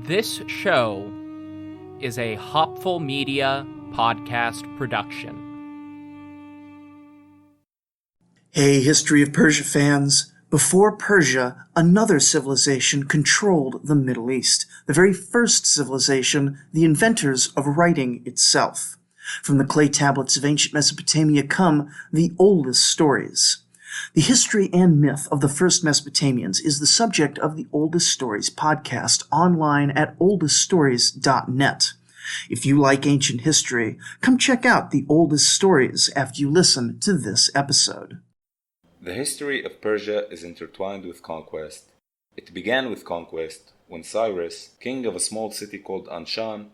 This show is a Hopful Media podcast production. Hey, History of Persia fans. Before Persia, another civilization controlled the Middle East. The very first civilization, the inventors of writing itself. From the clay tablets of ancient Mesopotamia come the oldest stories. The history and myth of the first Mesopotamians is the subject of the Oldest Stories podcast online at oldeststories.net. If you like ancient history, come check out the Oldest Stories after you listen to this episode. The history of Persia is intertwined with conquest. It began with conquest when Cyrus, king of a small city called Anshan,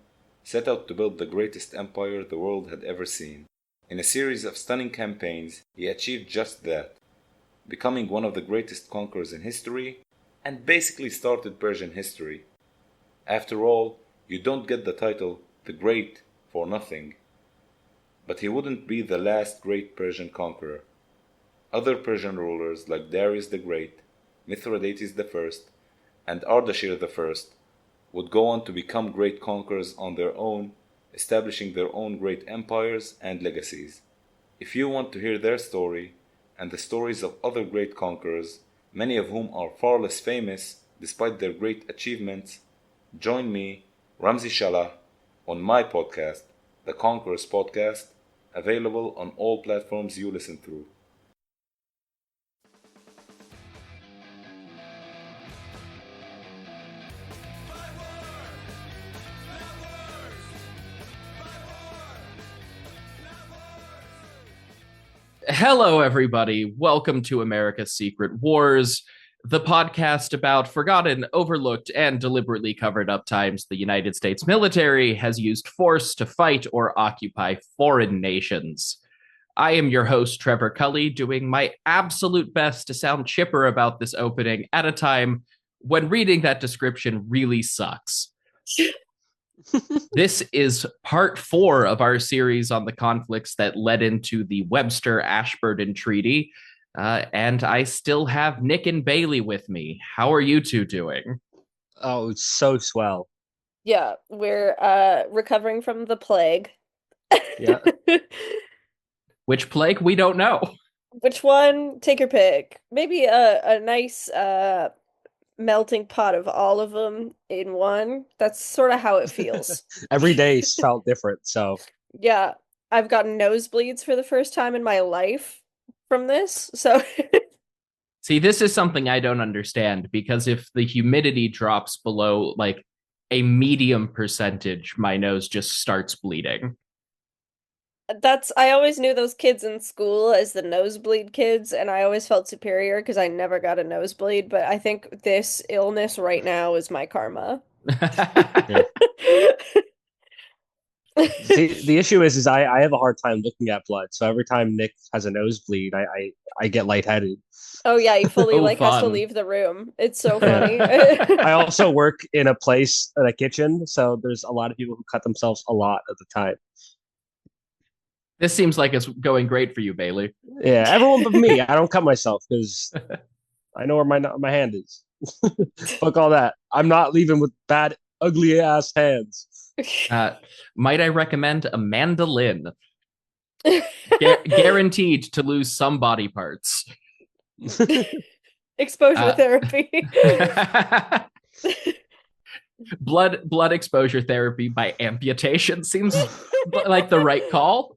set out to build the greatest empire the world had ever seen. In a series of stunning campaigns, he achieved just that, becoming one of the greatest conquerors in history, and basically started Persian history. After all, you don't get the title the Great for nothing. But he wouldn't be the last great Persian conqueror. Other Persian rulers like Darius the Great, Mithridates I, and Ardashir I would go on to become great conquerors on their own, establishing their own great empires and legacies. If you want to hear their story, and the stories of other great conquerors, many of whom are far less famous despite their great achievements, join me, Ramzi Shalah, on my podcast, The Conquerors Podcast, available on all platforms you listen through. Hello, everybody. Welcome to America's Secret Wars, the podcast about forgotten, overlooked, and deliberately covered up times the United States military has used force to fight or occupy foreign nations. I am your host, Trevor Cully, doing my absolute best to sound chipper about this opening at a time when reading that description really sucks. This is part 4 of our series on the conflicts that led into the Webster-Ashburton Treaty, and I still have Nick and Bailey with me. How are you two doing? Oh, so swell. Yeah, we're recovering from the plague. Yeah. Which plague? We don't know. Which one? Take your pick. Maybe a nice melting pot of all of them in one. That's sort of how it feels. Every day felt different, so. Yeah, I've gotten nosebleeds for the first time in my life from this, so. See, this is something I don't understand, because if the humidity drops below, like, a medium percentage, my nose just starts bleeding. I always knew those kids in school as the nosebleed kids, and I always felt superior because I never got a nosebleed, but I think this illness right now is my karma. The issue is I have a hard time looking at blood, so every time Nick has a nosebleed, I get lightheaded. Oh yeah, he fully has to fun. leave the room. It's so funny. I also work in a kitchen, so there's a lot of people who cut themselves a lot at the time. This seems like it's going great for you, Bailey. Yeah, everyone but me. I don't cut myself because I know where my hand is. Fuck all that. I'm not leaving with bad, ugly ass hands. Might I recommend a mandolin? Guaranteed to lose some body parts. Exposure therapy. Blood exposure therapy by amputation seems like the right call.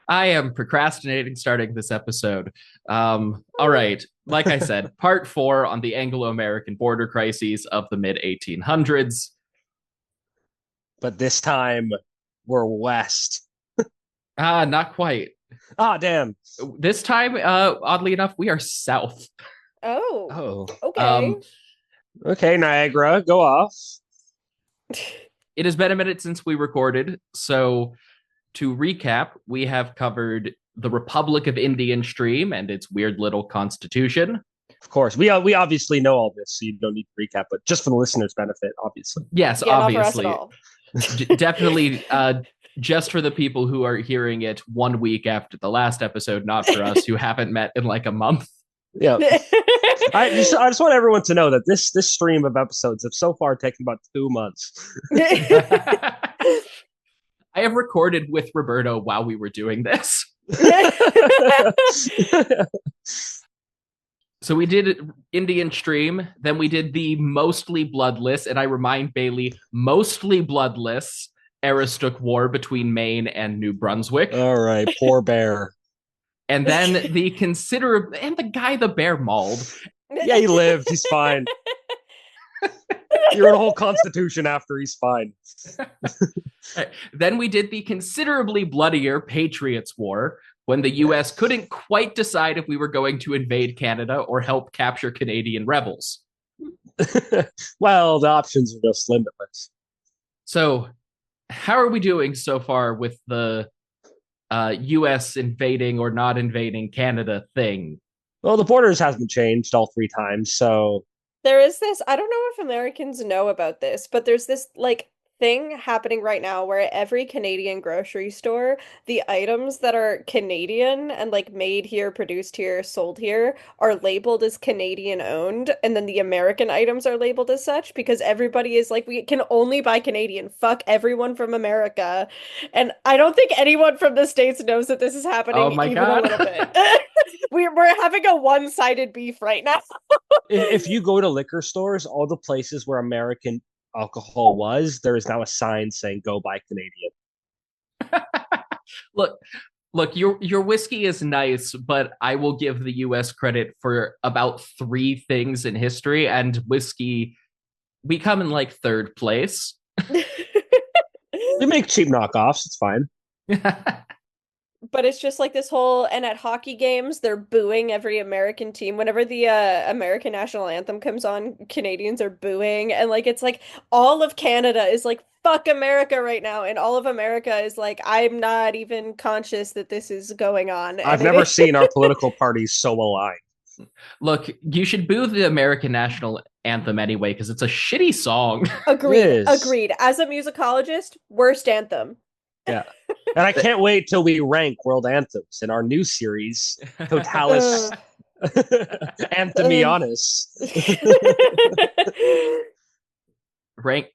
I am procrastinating starting this episode. All right, like I said, part 4 on the Anglo-American border crises of the mid-1800s. But this time, we're west. Not quite. Damn. This time, oddly enough, we are south. Oh. Okay. Okay, Niagara, go off. It has been a minute since we recorded, so to recap, we have covered the Republic of Indian Stream and its weird little constitution. Of course, we obviously know all this, so you don't need to recap, but just for the listeners' benefit, obviously. Yes, yeah, obviously. Not for us at all. Definitely just for the people who are hearing it 1 week after the last episode, not for us who haven't met in like a month. Yeah. I just want everyone to know that this stream of episodes have so far taken about 2 months. I have recorded with Roberto while we were doing this. So we did Indian Stream, then we did the mostly bloodless, and I remind Bailey, mostly bloodless Aroostook War between Maine and New Brunswick. All right, poor bear. And then the considerable, and the guy the bear mauled. Yeah, he lived. He's fine. You're a whole constitution after. He's fine. Then we did the considerably bloodier Patriots War, when the U.S. couldn't quite decide if we were going to invade Canada or help capture Canadian rebels. Well, the options are just limitless. So, how are we doing so far with the U.S. invading or not invading Canada thing? Well, the borders hasn't changed all 3 times, so There is this, I don't know if Americans know about this, but there's this like thing happening right now where every Canadian grocery store, the items that are Canadian and like made here, produced here, sold here are labeled as Canadian owned, and then the American items are labeled as such because everybody is like, we can only buy Canadian. Fuck everyone from America. And I don't think anyone from the States knows that this is happening Oh my even God. a little bit. We're having a one-sided beef right now. if you go to liquor stores, all the places where American alcohol was, there is now a sign saying "Go buy Canadian." Look, your whiskey is nice, but I will give the U.S. credit for about 3 things in history, and whiskey, we come in like 3rd place. We make cheap knockoffs. It's fine. But it's just like this whole, and at hockey games, they're booing every American team. Whenever the American national anthem comes on, Canadians are booing. And like, it's like all of Canada is like, fuck America right now. And all of America is like, I'm not even conscious that this is going on. I've never seen our political parties so aligned. Look, you should boo the American national anthem anyway, because it's a shitty song. Agreed. Agreed. As a musicologist, worst anthem. Yeah. And I can't wait till we rank world anthems in our new series, Totalis Anthemianus.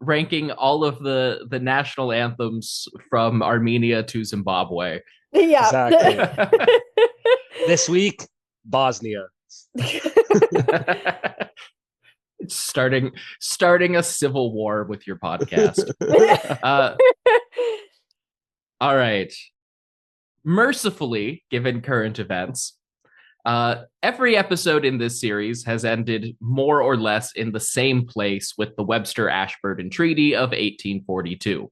Ranking all of the national anthems from Armenia to Zimbabwe. Yeah. Exactly. This week, Bosnia. starting a civil war with your podcast. All right. Mercifully, given current events, every episode in this series has ended more or less in the same place with the Webster-Ashburton Treaty of 1842.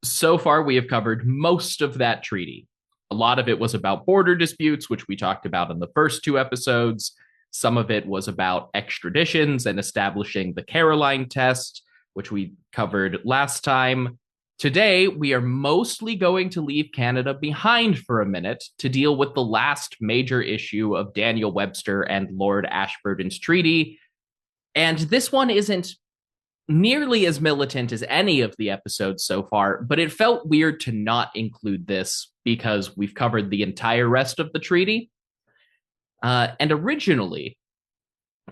So far, we have covered most of that treaty. A lot of it was about border disputes, which we talked about in the first 2 episodes. Some of it was about extraditions and establishing the Caroline test, which we covered last time. Today, we are mostly going to leave Canada behind for a minute to deal with the last major issue of Daniel Webster and Lord Ashburton's treaty. And this one isn't nearly as militant as any of the episodes so far, but it felt weird to not include this because we've covered the entire rest of the treaty. And originally,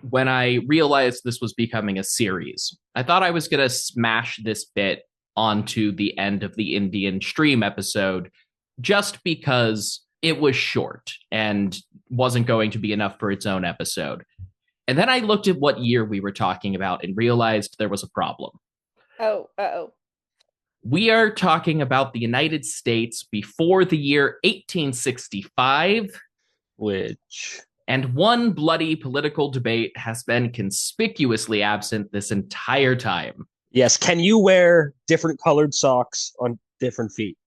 when I realized this was becoming a series, I thought I was going to smash this bit onto the end of the Indian Stream episode just because it was short and wasn't going to be enough for its own episode. And then I looked at what year we were talking about and realized there was a problem. Oh, uh-oh. We are talking about the United States before the year 1865, which... And one bloody political debate has been conspicuously absent this entire time. Yes. Can you wear different colored socks on different feet?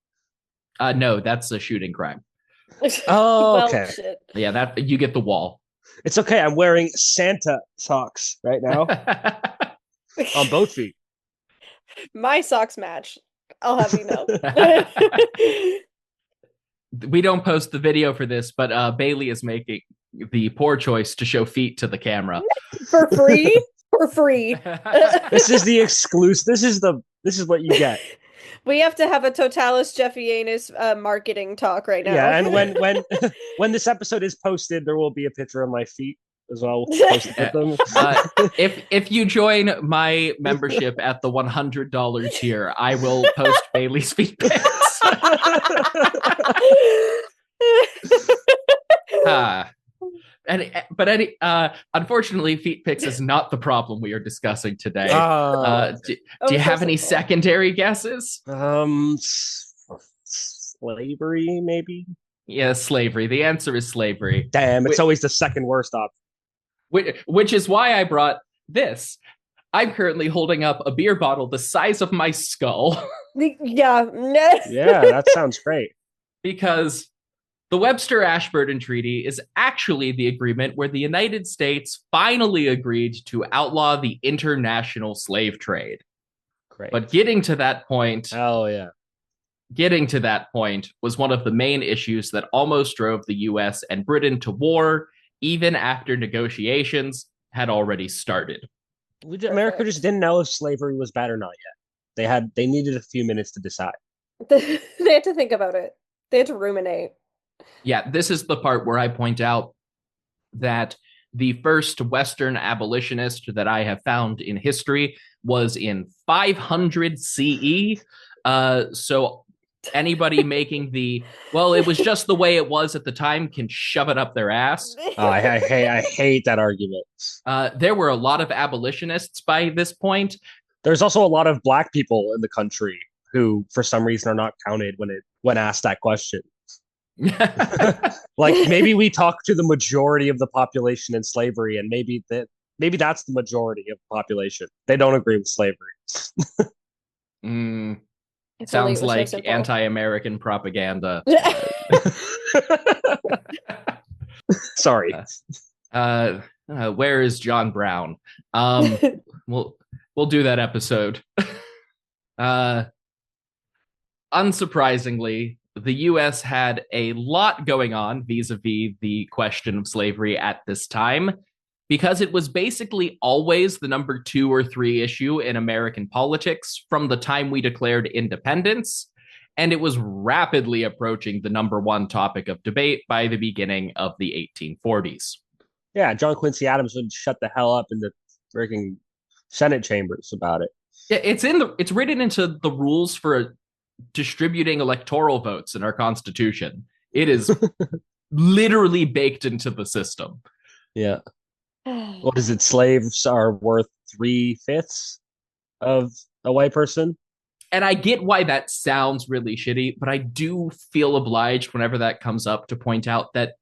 No, that's a shooting crime. Oh, okay. Shit. Yeah, that you get the wall. It's okay. I'm wearing Santa socks right now on both feet. My socks match. I'll have you know. We don't post the video for this, but Bailey is making the poor choice to show feet to the camera. For free? For free. This is the exclusive. This is what you get. We have to have a Totalis Jeffianus marketing talk right now. Yeah, and when this episode is posted, there will be a picture of my feet as well posted with them. If you join my membership at the $100 tier, I will post Bailey's feet pics. Unfortunately, feet pics is not the problem we are discussing today. Do you have any secondary guesses? Slavery, maybe? Yeah, slavery. The answer is slavery. Damn, it's always the second worst option. Which is why I brought this. I'm currently holding up a beer bottle the size of my skull. Yeah. Yeah, that sounds great. Because the Webster-Ashburton Treaty is actually the agreement where the United States finally agreed to outlaw the international slave trade. Great. But getting to that point... Hell yeah. Getting to that point was one of the main issues that almost drove the US and Britain to war, even after negotiations had already started. America just didn't know if slavery was bad or not yet. They needed a few minutes to decide. They had to think about it. They had to ruminate. Yeah, this is the part where I point out that the first Western abolitionist that I have found in history was in 500 CE. So anybody making it was just the way it was at the time can shove it up their ass. I hate that argument. There were a lot of abolitionists by this point. There's also a lot of Black people in the country who, for some reason, are not counted when asked that question. Like, maybe we talk to the majority of the population in slavery, and maybe that's the majority of the population. They don't agree with slavery. Sounds like anti-American propaganda. Sorry. Where is John Brown? We'll do that episode. Unsurprisingly, the U.S. had a lot going on vis-a-vis the question of slavery at this time, because it was basically always the number 2 or 3 issue in American politics from the time we declared independence, and it was rapidly approaching the number 1 topic of debate by the beginning of the 1840s. Yeah, John Quincy Adams would shut the hell up in the freaking Senate chambers about it. Yeah, it's written into the rules for distributing electoral votes in our Constitution. It is literally baked into the system. Yeah. What is it? Slaves are worth 3/5 of a white person. And I get why that sounds really shitty, but I do feel obliged whenever that comes up to point out that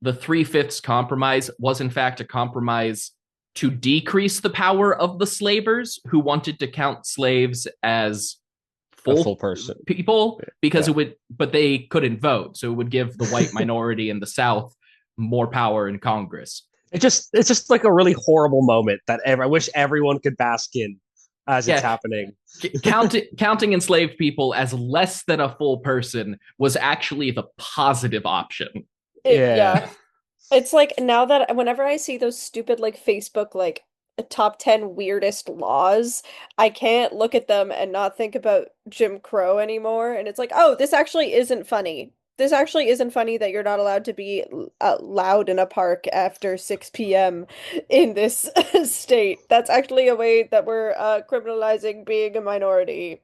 the 3/5 compromise was in fact a compromise to decrease the power of the slavers who wanted to count slaves as full person people, because but they couldn't vote, so it would give the white minority in the South more power in Congress. It's just like a really horrible moment that I wish everyone could bask in as it's happening. Counting enslaved people as less than a full person was actually the positive option. Yeah. It's like, now that whenever I see those stupid like Facebook like top 10 weirdest laws, I can't look at them and not think about Jim Crow anymore. And it's like, oh, this actually isn't funny. This actually isn't funny that you're not allowed to be loud in a park after 6 p.m. in this state. That's actually a way that we're criminalizing being a minority.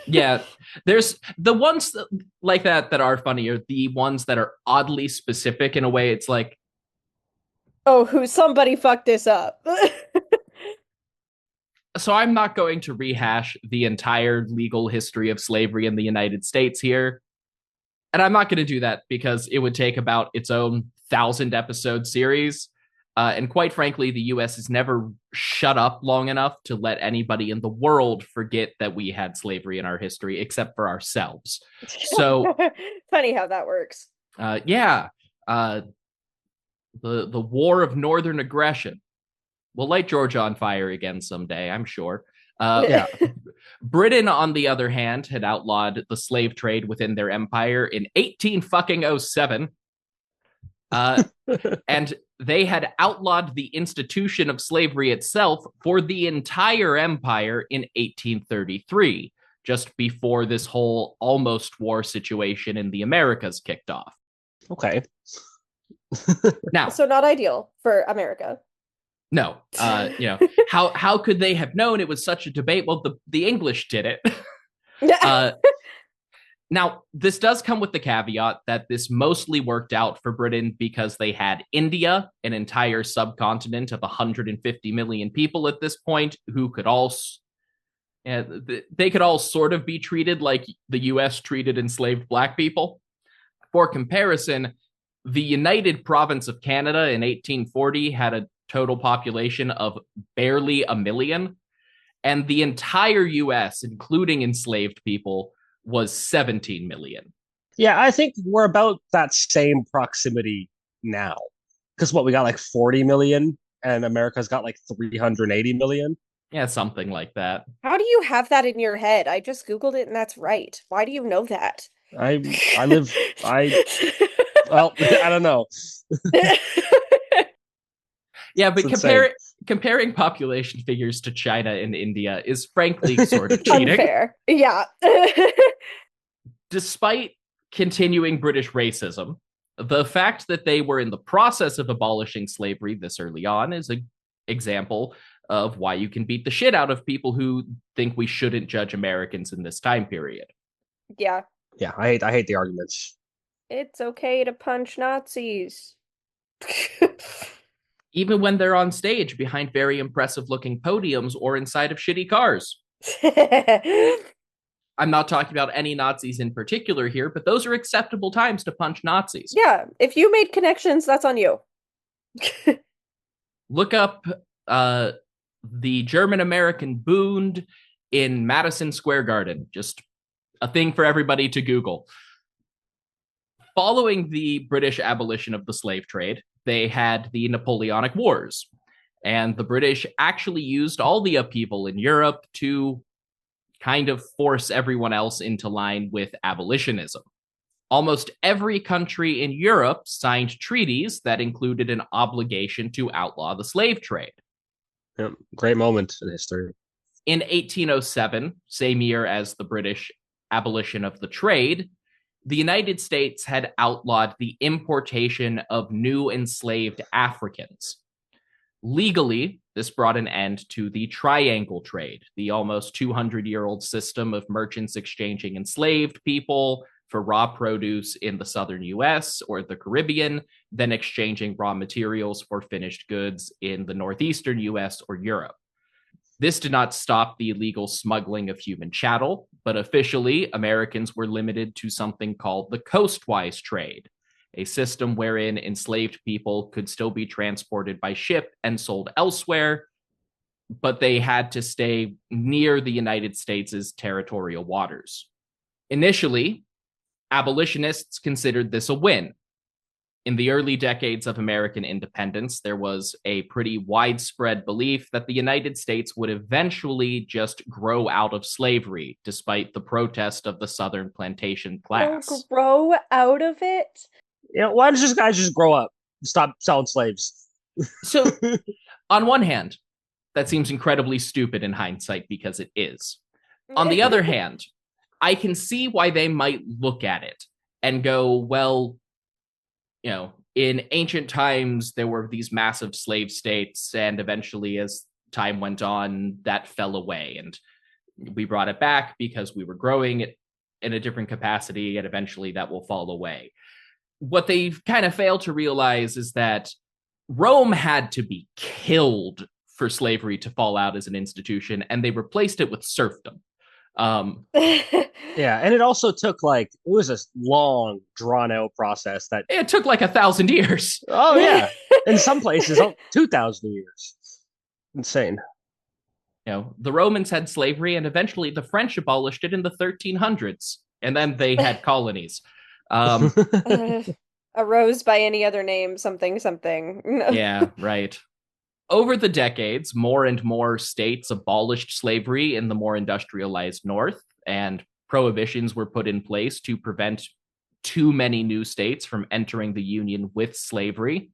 Yeah, there's the ones like that are funny are the ones that are oddly specific in a way. It's like, oh, somebody fucked this up. So I'm not going to rehash the entire legal history of slavery in the United States here. And I'm not going to do that because it would take about its own 1,000-episode series. And quite frankly, the U.S. has never shut up long enough to let anybody in the world forget that we had slavery in our history, except for ourselves. So funny how that works. The War of Northern Aggression. We'll light Georgia on fire again someday, I'm sure. Britain, on the other hand, had outlawed the slave trade within their empire in 1807. And they had outlawed the institution of slavery itself for the entire empire in 1833, just before this whole almost war situation in the Americas kicked off. Okay. Now, So not ideal for America. no, how could they have known it was such a debate? Well, the English did it. Now, this does come with the caveat that this mostly worked out for Britain because they had India, an entire subcontinent of 150 million people at this point, who could all they could all sort of be treated like the US treated enslaved black people. For comparison, the United Province of Canada in 1840 had a total population of barely a million, and the entire US, including enslaved people, was 17 million. Yeah, I think we're about that same proximity now. Because we got like 40 million and America's got like 380 million. Yeah, something like that. How do you have that in your head? I just Googled it and that's right. Why do you know that? I well, I don't know. Yeah, but comparing population figures to China and India is frankly sort of cheating. Unfair. Yeah. Despite continuing British racism, the fact that they were in the process of abolishing slavery this early on is an example of why you can beat the shit out of people who think we shouldn't judge Americans in this time period. Yeah. Yeah, I hate the arguments. It's okay to punch Nazis. Even when they're on stage behind very impressive looking podiums or inside of shitty cars. I'm not talking about any Nazis in particular here, but those are acceptable times to punch Nazis. Yeah, if you made connections, that's on you. Look up the German-American Bund in Madison Square Garden. Just a thing for everybody to Google. Following the British abolition of the slave trade, they had the Napoleonic Wars, and the British actually used all the upheaval in Europe to kind of force everyone else into line with abolitionism. Almost every country in Europe signed treaties that included an obligation to outlaw the slave trade. Yeah, great moment in history. In 1807, same year as the British abolition of the trade, the United States had outlawed the importation of new enslaved Africans. Legally, this brought an end to the triangle trade, the almost 200-year-old system of merchants exchanging enslaved people for raw produce in the southern US or the Caribbean, then exchanging raw materials for finished goods in the northeastern US or Europe. This did not stop the illegal smuggling of human chattel, but officially, Americans were limited to something called the coastwise trade, a system wherein enslaved people could still be transported by ship and sold elsewhere, but they had to stay near the United States' territorial waters. Initially, abolitionists considered this a win. In the early decades of American independence, there was a pretty widespread belief that the United States would eventually just grow out of slavery, despite the protest of the Southern plantation class. Grow out of it? Yeah, why does this guy just grow up? Stop selling slaves. So, on one hand, that seems incredibly stupid in hindsight because it is. On the other hand, I can see why they might look at it and go, well, you know, in ancient times, there were these massive slave states, and eventually, as time went on, that fell away. And we brought it back because we were growing it in a different capacity, and eventually that will fall away. What they kind of fail to realize is that Rome had to be killed for slavery to fall out as an institution, and they replaced it with serfdom. Yeah, and it also took it was a long, drawn-out process that it took 1,000 years. Oh yeah, in some places 2,000 years. Insane. You know, the Romans had slavery, and eventually the French abolished it in the 1300s, and then they had colonies. A rose by any other name, something. Yeah, right. Over the decades, more and more states abolished slavery in the more industrialized North, and prohibitions were put in place to prevent too many new states from entering the Union with slavery.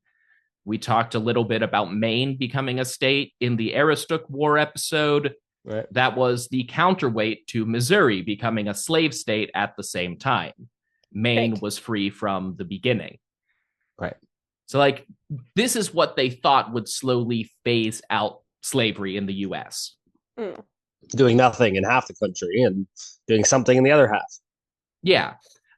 We talked a little bit about Maine becoming a state in the Aroostook War episode. Right. That was the counterweight to Missouri becoming a slave state at the same time. Maine Right. was free from the beginning. Right. So, like, this is what they thought would slowly phase out slavery in the US. Mm. Doing nothing in half the country and doing something in the other half. Yeah.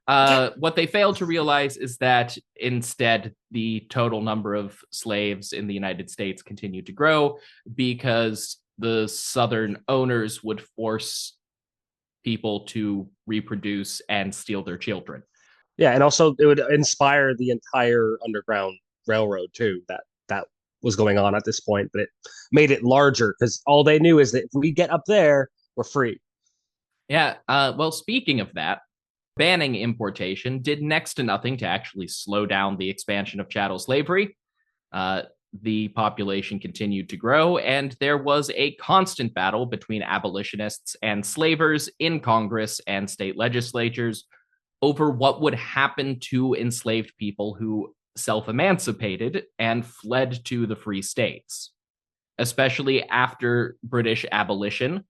What they failed to realize is that instead, the total number of slaves in the United States continued to grow because the Southern owners would force people to reproduce and steal their children. Yeah, and also it would inspire the entire Underground Railroad too. That was going on at this point, but it made it larger because all they knew is that if we get up there, we're free. Yeah. Well, speaking of that, banning importation did next to nothing to actually slow down the expansion of chattel slavery. Uh, the population continued to grow, and there was a constant battle between abolitionists and slavers in Congress and state legislatures over what would happen to enslaved people who self emancipated and fled to the free states. Especially after British abolition,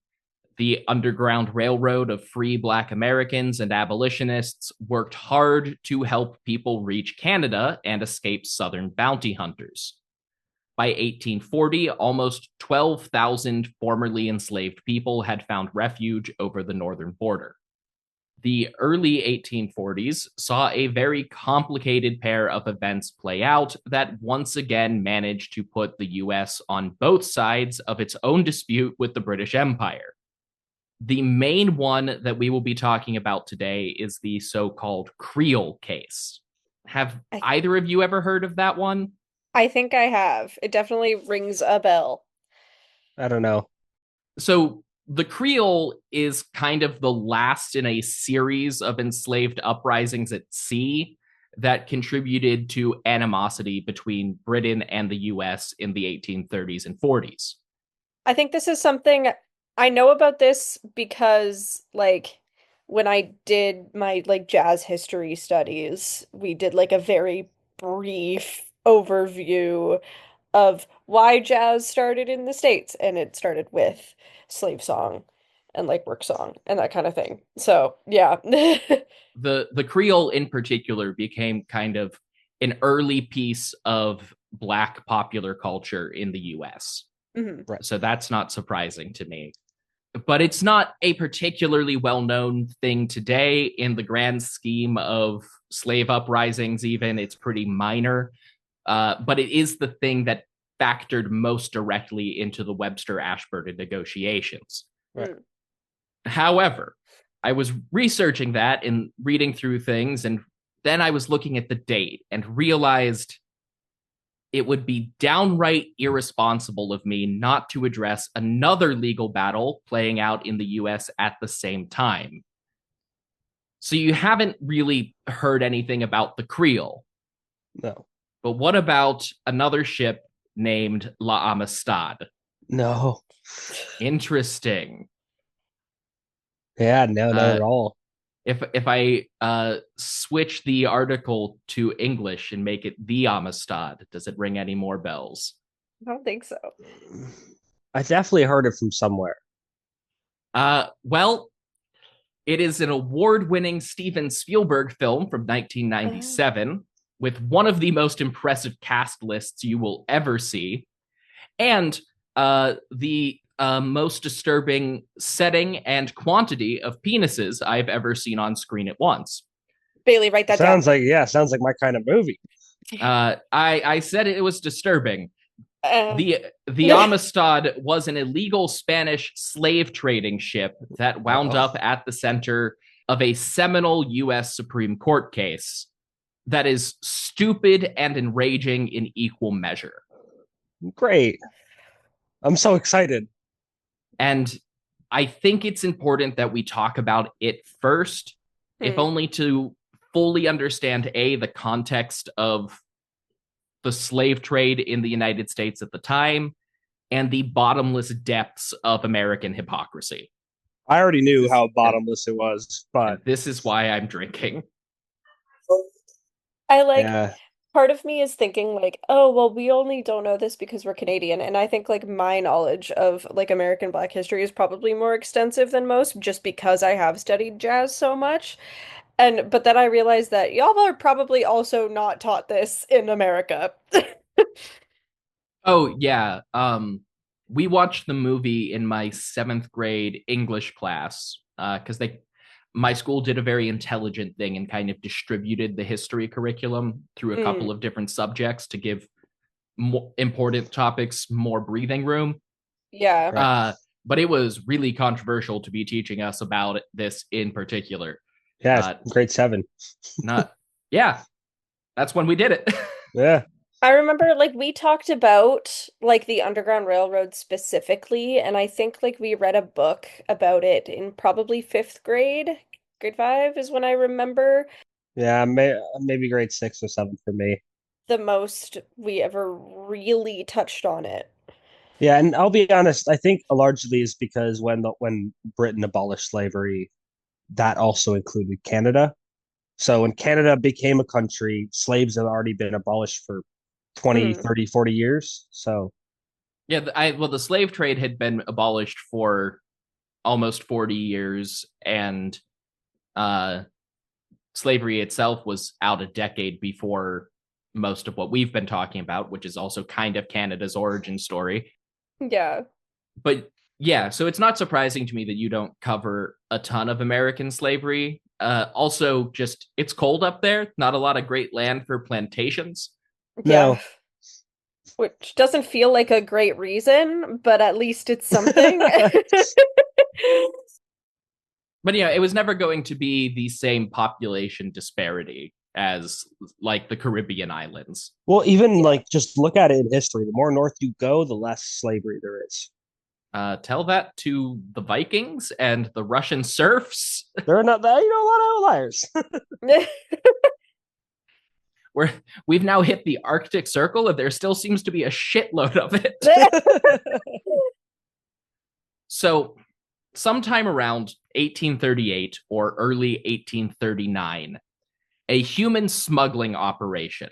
the Underground Railroad of free Black Americans and abolitionists worked hard to help people reach Canada and escape Southern bounty hunters. By 1840, almost 12,000 formerly enslaved people had found refuge over the northern border. The early 1840s saw a very complicated pair of events play out that once again managed to put the US on both sides of its own dispute with the British Empire. The main one that we will be talking about today is the so-called Creole Case. Have either of you ever heard of that one? I think I have. It definitely rings a bell. I don't know. So the Creole is kind of the last in a series of enslaved uprisings at sea that contributed to animosity between Britain and the US in the 1830s and 40s. I think this is something I know about this because, like, when I did my like jazz history studies, we did like a very brief overview of why jazz started in the States, and it started with slave song and like work song and that kind of thing. So, yeah. The Creole in particular became kind of an early piece of Black popular culture in the US. Mhm. Right. So that's not surprising to me. But it's not a particularly well-known thing today in the grand scheme of slave uprisings, even. It's pretty minor. But it is the thing that factored most directly into the Webster-Ashburton negotiations. Right. Mm. However, I was researching that and reading through things, and then I was looking at the date and realized it would be downright irresponsible of me not to address another legal battle playing out in the US at the same time. So you haven't really heard anything about the Creole. No. But what about another ship named La Amistad? No. Interesting. Yeah, no, not at all. If I switch the article to English and make it the Amistad, does it ring any more bells? I don't think so. I definitely heard it from somewhere. Well, it is an award-winning Steven Spielberg film from 1997 with one of the most impressive cast lists you will ever see, and the most disturbing setting and quantity of penises I've ever seen on screen at once. Bailey, write that down. Sounds like my kind of movie. I said it was disturbing. Uh, The Amistad was an illegal Spanish slave trading ship that wound up at the center of a seminal U.S. Supreme Court case that is stupid and enraging in equal measure. Great. I'm so excited. And I think it's important that we talk about it first, if only to fully understand, A, the context of the slave trade in the United States at the time, and the bottomless depths of American hypocrisy. I already knew how bottomless it was, but and this is why I'm drinking. I like yeah. part of me is thinking like, oh, well, we only don't know this because we're Canadian. And I think like my knowledge of like American Black history is probably more extensive than most just because I have studied jazz so much. And but then I realized that y'all are probably also not taught this in America. Oh yeah. We watched the movie in my seventh grade English class because my school did a very intelligent thing and kind of distributed the history curriculum through a couple Mm, of different subjects to give more important topics more breathing room. yeah. Right. Uh, but it was really controversial to be teaching us about this in particular. Yeah, Uh, grade 7. not, yeah, that's when we did it. Yeah. I remember like we talked about like the Underground Railroad specifically, and I think like we read a book about it in probably fifth grade. Grade five is when I remember Yeah, maybe grade 6 or 7 for me. the most we ever really touched on it. Yeah, and I'll be honest, I think largely is because when Britain abolished slavery, that also included Canada. So when Canada became a country, slaves had already been abolished for 20, Mm, 30, 40 years. So, Yeah, well, the slave trade had been abolished for almost 40 years, and uh, slavery itself was out a decade before most of what we've been talking about, which is also kind of Canada's origin story. yeah. But yeah, so it's not surprising to me that you don't cover a ton of American slavery. Also, just it's cold up there, not a lot of great land for plantations. Yeah. no. Which doesn't feel like a great reason, but at least it's something. But yeah, it was never going to be the same population disparity as like the Caribbean islands. Well, even Yeah. like just look at it in history. The more north you go, the less slavery there is. Tell that to the Vikings and the Russian serfs. There are not that, a lot of outliers. Where we've now hit the Arctic Circle, and there still seems to be a shitload of it. So, sometime around 1838 or early 1839, a human smuggling operation,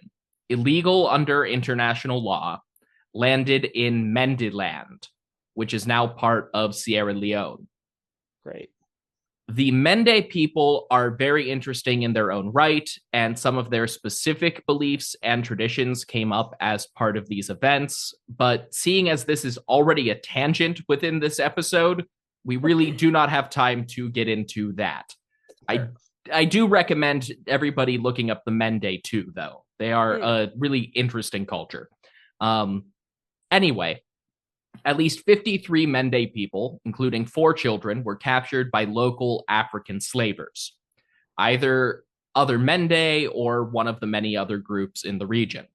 illegal under international law, landed in Mendiland, which is now part of Sierra Leone. Great. The Mende people are very interesting in their own right, and some of their specific beliefs and traditions came up as part of these events. But seeing as this is already a tangent within this episode, we really do not have time to get into that. I I do recommend everybody looking up the Mende too, though. They are Mm. a really interesting culture. Anyway, at least 53 Mende people, including 4 children, were captured by local African slavers, either other Mende or one of the many other groups in the region.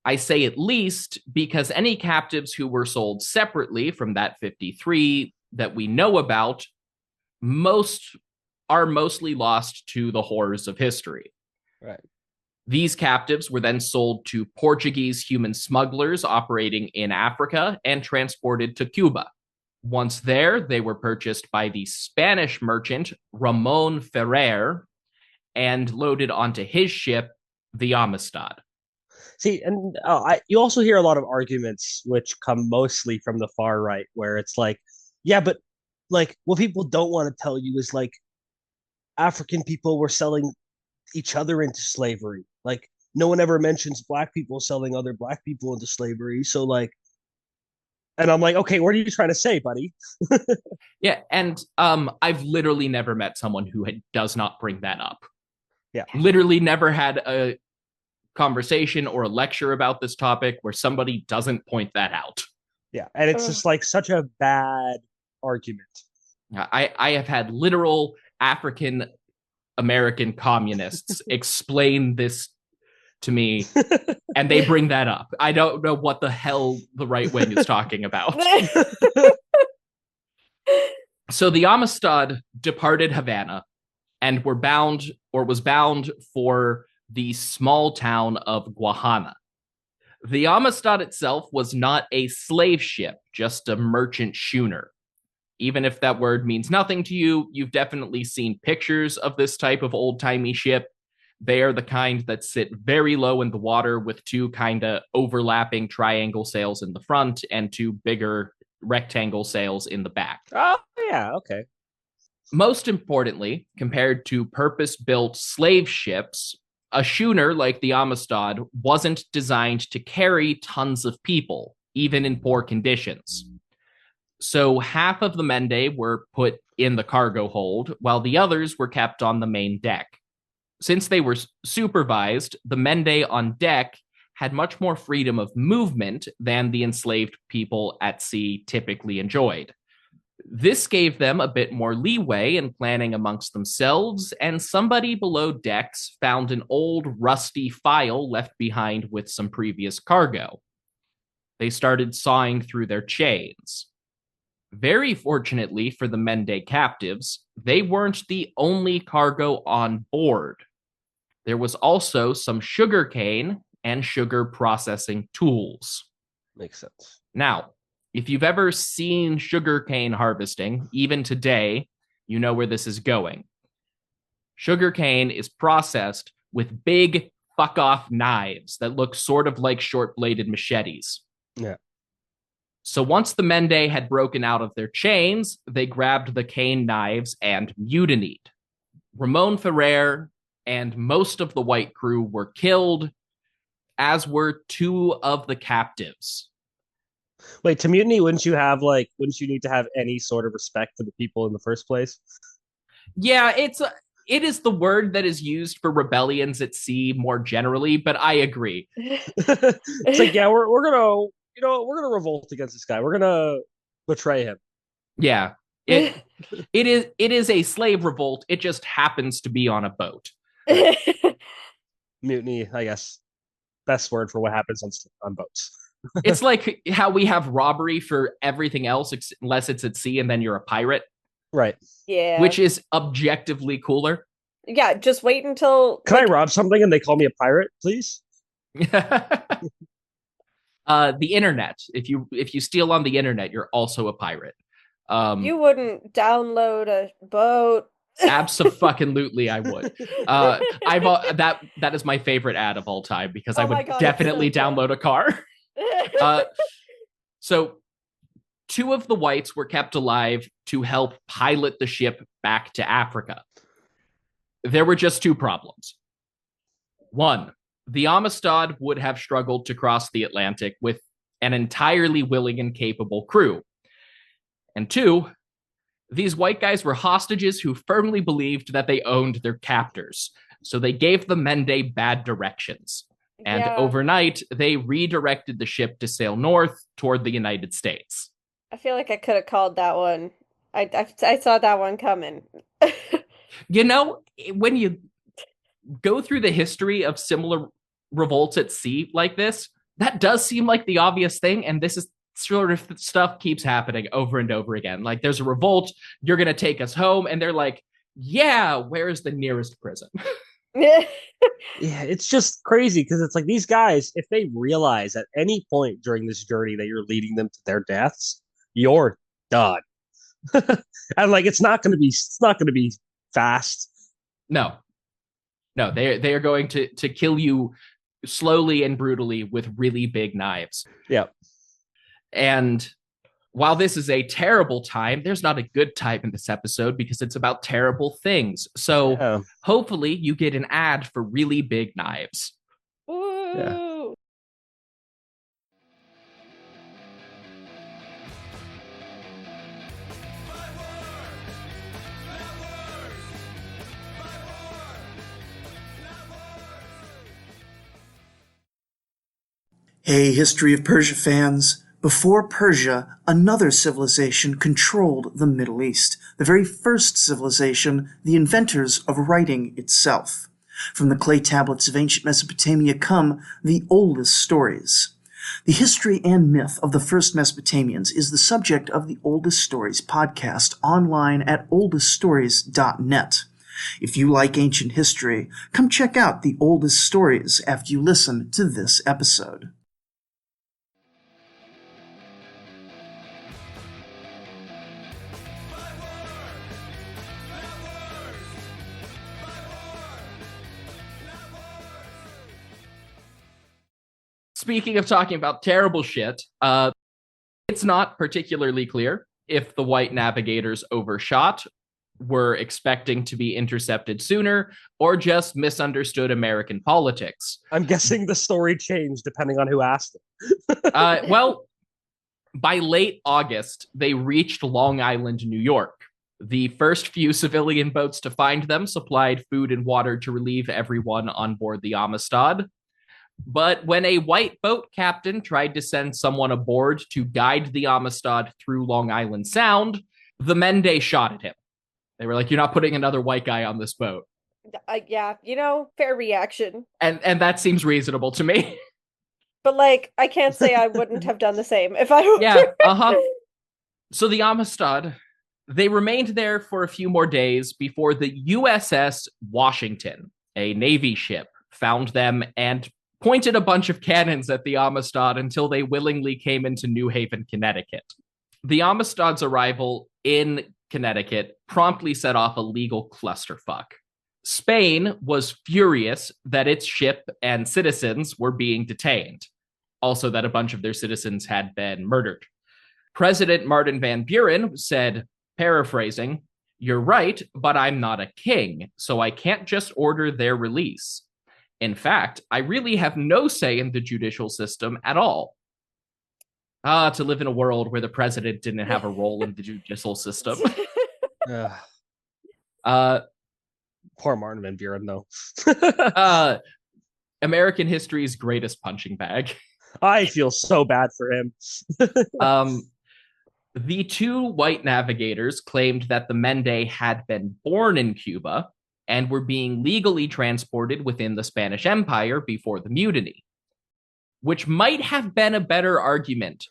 I say at least because any captives who were sold separately from that 53 that we know about most are mostly lost to the horrors of history. Right. These captives were then sold to Portuguese human smugglers operating in Africa and transported to Cuba. Once there, they were purchased by the Spanish merchant Ramon Ferrer and loaded onto his ship, the Amistad. See, and you also hear a lot of arguments which come mostly from the far right, where it's like, yeah, but like what people don't want to tell you is like African people were selling each other into slavery. Like no one ever mentions black people selling other black people into slavery. So like, and I'm like, okay, what are you trying to say, buddy? Yeah, and I've literally never met someone who does not bring that up. Yeah. Literally never had a conversation or a lecture about this topic where somebody doesn't point that out. Yeah, and it's just like such a bad argument. I have had literal African American communists explain this to me, and they bring that up. I don't know what the hell the right wing is talking about. So the Amistad departed Havana and was bound for the small town of Guajana. The Amistad itself was not a slave ship, just a merchant schooner. Even if that word means nothing to you, you've definitely seen pictures of this type of old-timey ship. They are the kind that sit very low in the water with two kind of overlapping triangle sails in the front and two bigger rectangle sails in the back. Oh, yeah, okay. Most importantly, compared to purpose-built slave ships, a schooner like the Amistad wasn't designed to carry tons of people, even in poor conditions. So half of the Mende were put in the cargo hold, while the others were kept on the main deck. Since they were supervised, the Mende on deck had much more freedom of movement than the enslaved people at sea typically enjoyed. This gave them a bit more leeway in planning amongst themselves, and somebody below decks found an old rusty file left behind with some previous cargo. They started sawing through their chains. Very fortunately for the Mende captives, they weren't the only cargo on board. There was also some sugarcane and sugar processing tools. Makes sense. Now, if you've ever seen sugarcane harvesting, even today, you know where this is going. Sugarcane is processed with big fuck-off knives that look sort of like short-bladed machetes. Yeah. So once the Mende had broken out of their chains, they grabbed the cane knives and mutinied. Ramon Ferrer and most of the white crew were killed, as were two of the captives. Wait, to mutiny, wouldn't you need to have any sort of respect for the people in the first place? Yeah, it is the word that is used for rebellions at sea more generally, but I agree. It's like, yeah, we're gonna revolt against this guy. We're gonna betray him. Yeah. It is a slave revolt. It just happens to be on a boat. Mutiny, I guess. Best word for what happens on boats. It's like how we have robbery for everything else, unless it's at sea and then you're a pirate. Right. Yeah. Which is objectively cooler. Yeah, just wait until... Can I rob something and they call me a pirate, please? The internet. If you steal on the internet, you're also a pirate. You wouldn't download a boat. Absolutely, I would. That is my favorite ad of all time because I would definitely download a car. So two of the whites were kept alive to help pilot the ship back to Africa. There were just two problems. One, the Amistad would have struggled to cross the Atlantic with an entirely willing and capable crew. And two, these white guys were hostages who firmly believed that they owned their captors. So they gave the Mende bad directions. And overnight, they redirected the ship to sail north toward the United States. I feel like I could have called that one. I saw that one coming. You know, when you go through the history of similar revolts at sea like this, that does seem like the obvious thing. And this is sort of stuff keeps happening over and over again. Like there's a revolt, you're going to take us home. And they're like, yeah, where's the nearest prison? Yeah, it's just crazy because it's like these guys, if they realize at any point during this journey that you're leading them to their deaths, you're done. And like it's not going to be fast. No, they are going to kill you slowly and brutally with really big knives. Yeah. And while this is a terrible time, there's not a good time in this episode because it's about terrible things. So hopefully you get an ad for really big knives. Woo! Yeah. Hey, History of Persia fans. Before Persia, another civilization controlled the Middle East, the very first civilization, the inventors of writing itself. From the clay tablets of ancient Mesopotamia come the oldest stories. The history and myth of the first Mesopotamians is the subject of the Oldest Stories podcast online at oldeststories.net. If you like ancient history, come check out the Oldest Stories after you listen to this episode. speaking of talking about terrible shit, it's not particularly clear if the white navigators overshot, were expecting to be intercepted sooner, or just misunderstood American politics. I'm guessing the story changed depending on who asked it. Well, by late August, they reached Long Island, New York. The first few civilian boats to find them supplied food and water to relieve everyone on board the Amistad. But when a white boat captain tried to send someone aboard to guide the Amistad through Long Island Sound, the Mende shot at him. They were like, "You're not putting another white guy on this boat." Yeah, fair reaction. And that seems reasonable to me. But, like, I can't say I wouldn't have done the same if I were. Yeah, So the Amistad, they remained there for a few more days before the USS Washington, a Navy ship, found them and pointed a bunch of cannons at the Amistad until they willingly came into New Haven, Connecticut. The Amistad's arrival in Connecticut promptly set off a legal clusterfuck. Spain was furious that its ship and citizens were being detained, also that a bunch of their citizens had been murdered. President Martin Van Buren said, paraphrasing, "You're right, but I'm not a king, so I can't just order their release. In fact, I really have no say in the judicial system at all." To live in a world where the president didn't have a role in the judicial system. Poor Martin Van Buren, though. American history's greatest punching bag. I feel so bad for him. The two white navigators claimed that the Mende had been born in Cuba and were being legally transported within the Spanish Empire before the mutiny, which might have been a better argument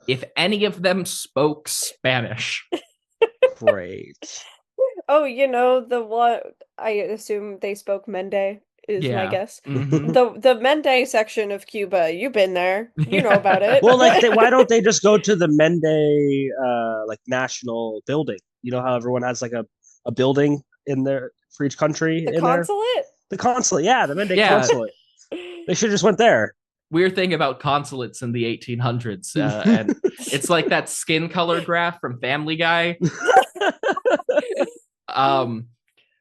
if any of them spoke Spanish. Great. Oh, the one, I assume they spoke Mende, is my guess. Mm-hmm. The Mende section of Cuba, you've been there. You know about it. Well, why don't they just go to the Mende national building? You know how everyone has like a building in there for each country? The consulate? The consulate, yeah, the Mende consulate. They should have just went there. Weird thing about consulates in the 1800s, and it's like that skin color graph from Family Guy.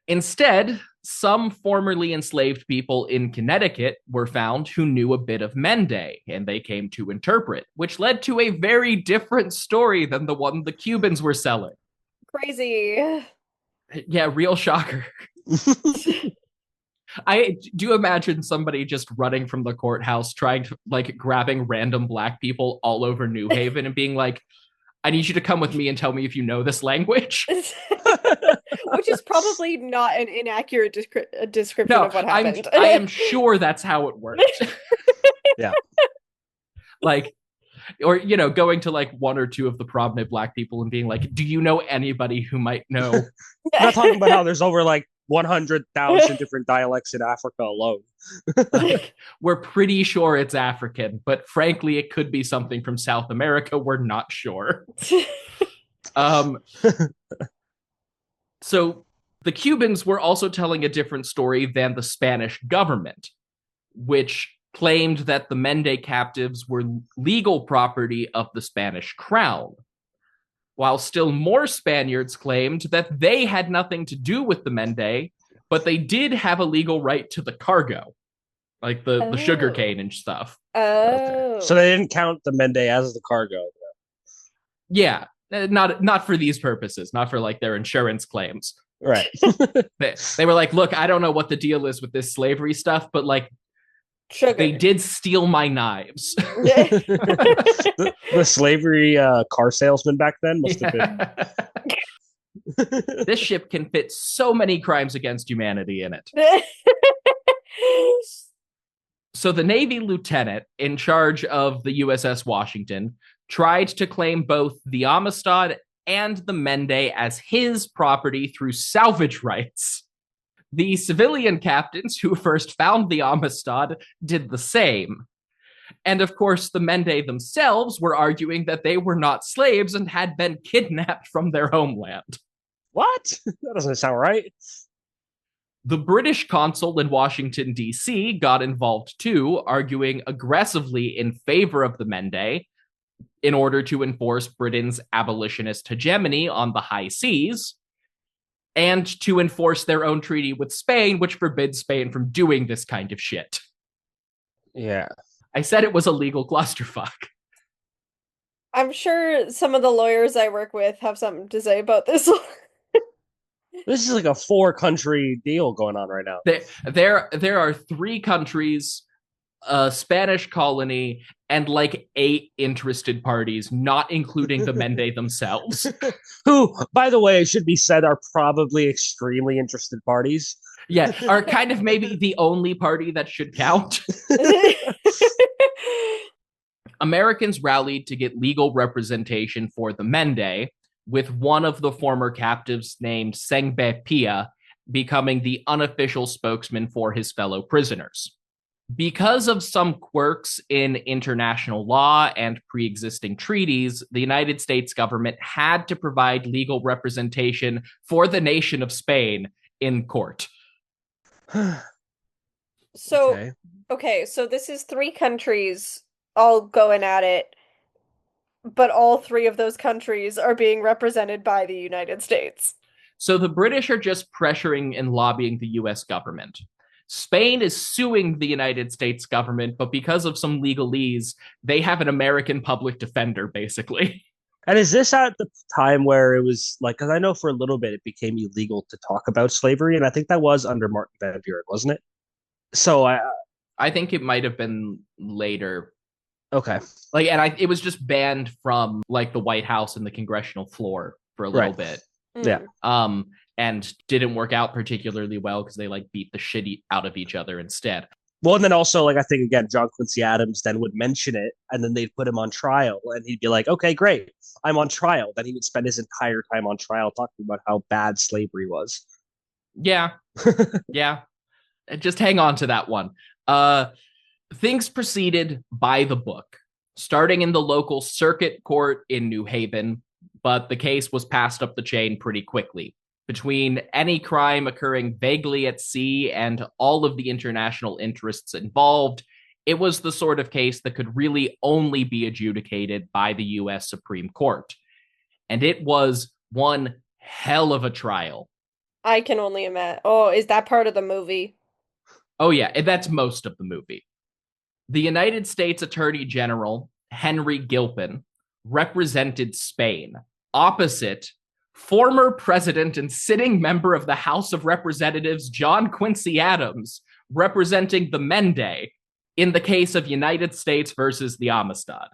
Instead, some formerly enslaved people in Connecticut were found who knew a bit of Mende, and they came to interpret, which led to a very different story than the one the Cubans were selling. Crazy. Yeah, real shocker. I do imagine somebody just running from the courthouse, trying to, like, grabbing random black people all over New Haven and being like, "I need you to come with me and tell me if you know this language." Which is probably not an inaccurate description of what happened. I am sure that's how it worked. Yeah. Like, or, going to like one or two of the prominent black people and being like, "Do you know anybody who might know?" I'm not talking about how there's over like 100,000 different dialects in Africa alone. Like, we're pretty sure it's African, but frankly, it could be something from South America. We're not sure. So the Cubans were also telling a different story than the Spanish government, which claimed that the Mende captives were legal property of the Spanish crown, while still more Spaniards claimed that they had nothing to do with the Mende, but they did have a legal right to the cargo, like the sugarcane and stuff. Oh. So they didn't count the Mende as the cargo. Yeah, not for these purposes, not for like their insurance claims. Right. They were like, "Look, I don't know what the deal is with this slavery stuff, but like, sugar. They did steal my knives." the slavery car salesman back then must have been. This ship can fit so many crimes against humanity in it. So the Navy lieutenant in charge of the USS Washington tried to claim both the Amistad and the Mende as his property through salvage rights. The civilian captains who first found the Amistad did the same. And of course, the Mende themselves were arguing that they were not slaves and had been kidnapped from their homeland. What? That doesn't sound right. The British consul in Washington, D.C. got involved too, arguing aggressively in favor of the Mende in order to enforce Britain's abolitionist hegemony on the high seas and to enforce their own treaty with Spain, which forbids Spain from doing this kind of shit. Yeah. I said it was a legal clusterfuck. I'm sure some of the lawyers I work with have something to say about this. This is like a 4-country deal going on right now. There are 3 countries, a Spanish colony, and like 8 interested parties, not including the Mende themselves. Who, by the way, it should be said, are probably extremely interested parties. Yeah, are kind of maybe the only party that should count. Americans rallied to get legal representation for the Mende, with one of the former captives named Sengbe Pia becoming the unofficial spokesman for his fellow prisoners. Because of some quirks in international law and pre-existing treaties, the United States government had to provide legal representation for the nation of Spain in court. So, okay, so this is 3 countries all going at it, but all 3 of those countries are being represented by the United States. So the British are just pressuring and lobbying the US government. Spain is suing the United States government, but because of some legalese, they have an American public defender, basically. And is this at the time where it was like, because I know for a little bit it became illegal to talk about slavery, and I think that was under Martin Van Buren, wasn't it? So I think it might have been later. Okay. Like, and it was just banned from like the White House and the congressional floor for a little bit. Yeah. And didn't work out particularly well because they like beat the shit out of each other instead. Well, and then also, like, I think, again, John Quincy Adams then would mention it, and then they'd put him on trial, and he'd be like, okay, great, I'm on trial. Then he would spend his entire time on trial talking about how bad slavery was. Yeah. Yeah. Just hang on to that one. Things proceeded by the book, starting in the local circuit court in New Haven, but the case was passed up the chain pretty quickly. Between any crime occurring vaguely at sea and all of the international interests involved, it was the sort of case that could really only be adjudicated by the US Supreme Court. And it was one hell of a trial. I can only imagine. Oh, is that part of the movie? Oh, yeah, that's most of the movie. The United States Attorney General, Henry Gilpin, represented Spain opposite former president and sitting member of the House of Representatives, John Quincy Adams, representing the Mende in the case of United States versus the Amistad.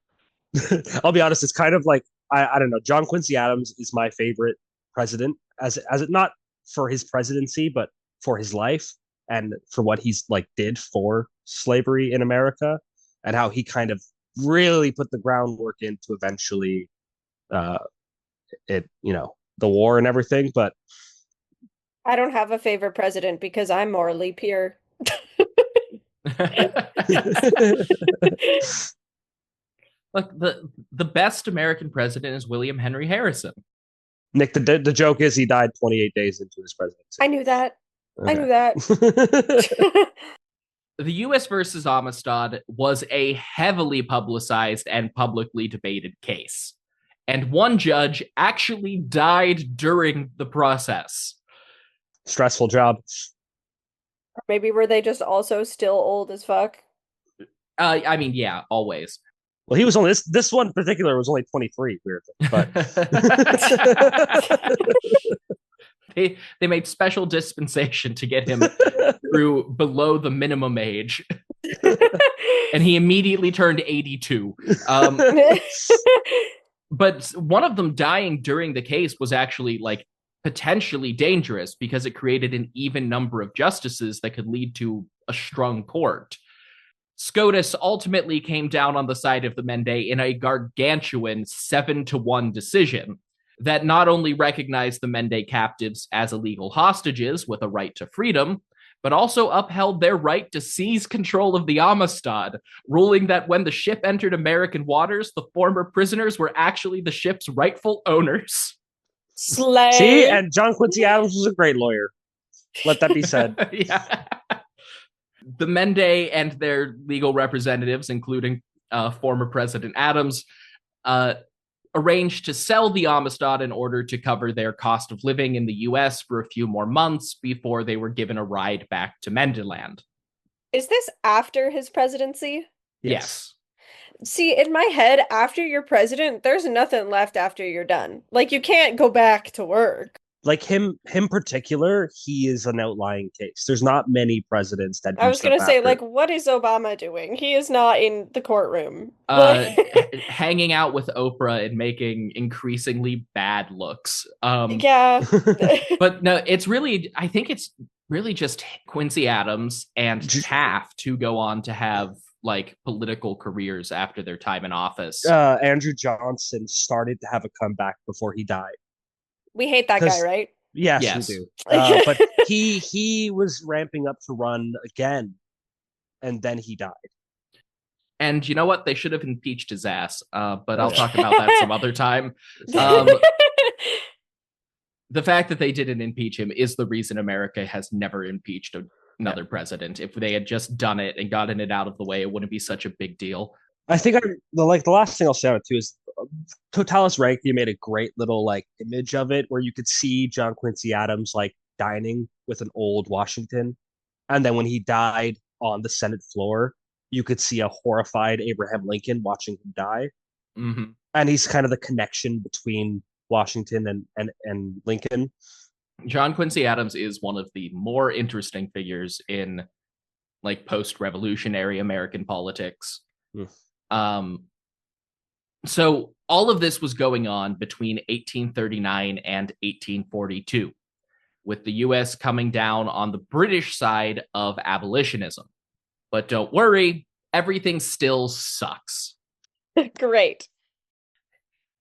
I'll be honest, it's kind of like, I don't know, John Quincy Adams is my favorite president, as it not for his presidency, but for his life and for what he's like did for slavery in America and how he kind of really put the groundwork in to eventually the war and everything. But I don't have a favorite president because I'm morally pure. Look, the best American president is William Henry Harrison. Nick, the joke is he died 28 days into his presidency. I knew that. Okay. I knew that. The U.S. versus Amistad was a heavily publicized and publicly debated case. And one judge actually died during the process. Stressful job. Maybe were they just also still old as fuck? I mean, yeah, always. Well, he was only this one in particular was only 23, weirdly. But they made special dispensation to get him through below the minimum age. And he immediately turned 82. But one of them dying during the case was actually like potentially dangerous because it created an even number of justices that could lead to a strung court. SCOTUS ultimately came down on the side of the Mende in a gargantuan 7-1 decision that not only recognized the Mende captives as illegal hostages with a right to freedom, but also upheld their right to seize control of the Amistad, ruling that when the ship entered American waters, the former prisoners were actually the ship's rightful owners. Slay. See, and John Quincy Adams was a great lawyer. Let that be said. Yeah. The Mende and their legal representatives, including former President Adams, arranged to sell the Amistad in order to cover their cost of living in the US for a few more months before they were given a ride back to Mendeland. Is this after his presidency? Yes. See, in my head, after you're president, there's nothing left after you're done. Like, you can't go back to work. Like him particular, he is an outlying case. There's not many presidents that do I was stuff gonna say, after. like, what is Obama doing? He is not in the courtroom. Hanging out with Oprah and making increasingly bad looks. Yeah. But no, I think it's really just Quincy Adams and Taft who go on to have like political careers after their time in office. Andrew Johnson started to have a comeback before he died. We hate that guy, right? Yes, we do. But he was ramping up to run again, and then he died. And you know what? They should have impeached his ass. But I'll talk about that some other time. The fact that they didn't impeach him is the reason America has never impeached another president. If they had just done it and gotten it out of the way, it wouldn't be such a big deal. I think the last thing I'll say on it too is Totalis Rankia made a great little like image of it where you could see John Quincy Adams like dining with an old Washington, and then when he died on the Senate floor, you could see a horrified Abraham Lincoln watching him die, and he's kind of the connection between Washington and Lincoln. John Quincy Adams is one of the more interesting figures in like post-revolutionary American politics. So all of this was going on between 1839 and 1842, with the US coming down on the British side of abolitionism. But don't worry, everything still sucks. Great.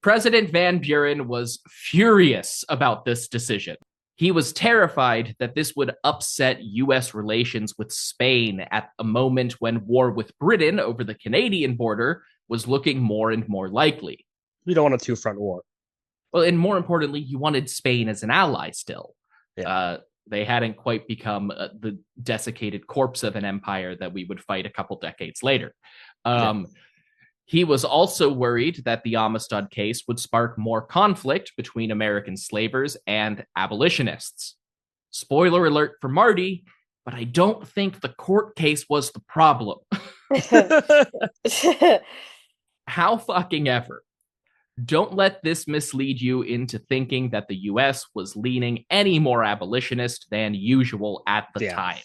President Van Buren was furious about this decision. He was terrified that this would upset US relations with Spain at a moment when war with Britain over the Canadian border was looking more and more likely. We don't want a two-front war. Well, and more importantly, you wanted Spain as an ally still. Yeah. They hadn't quite become the desiccated corpse of an empire that we would fight a couple decades later. He was also worried that the Amistad case would spark more conflict between American slavers and abolitionists. Spoiler alert for Marty, but I don't think the court case was the problem. How fucking ever. Don't let this mislead you into thinking that the US was leaning any more abolitionist than usual at the time.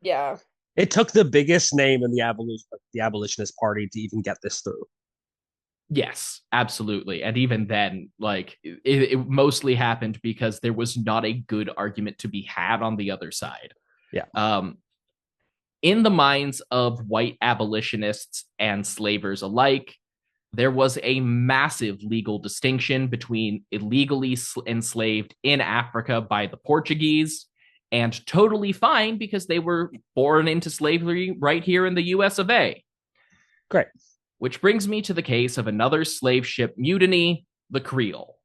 Yeah. It took the biggest name in the abolitionist party to even get this through. Yes, absolutely. And even then, like, it mostly happened because there was not a good argument to be had on the other side. Yeah. In the minds of white abolitionists and slavers alike, there was a massive legal distinction between illegally enslaved in Africa by the Portuguese and totally fine because they were born into slavery right here in the US of A. Great. Which brings me to the case of another slave ship mutiny, the Creole.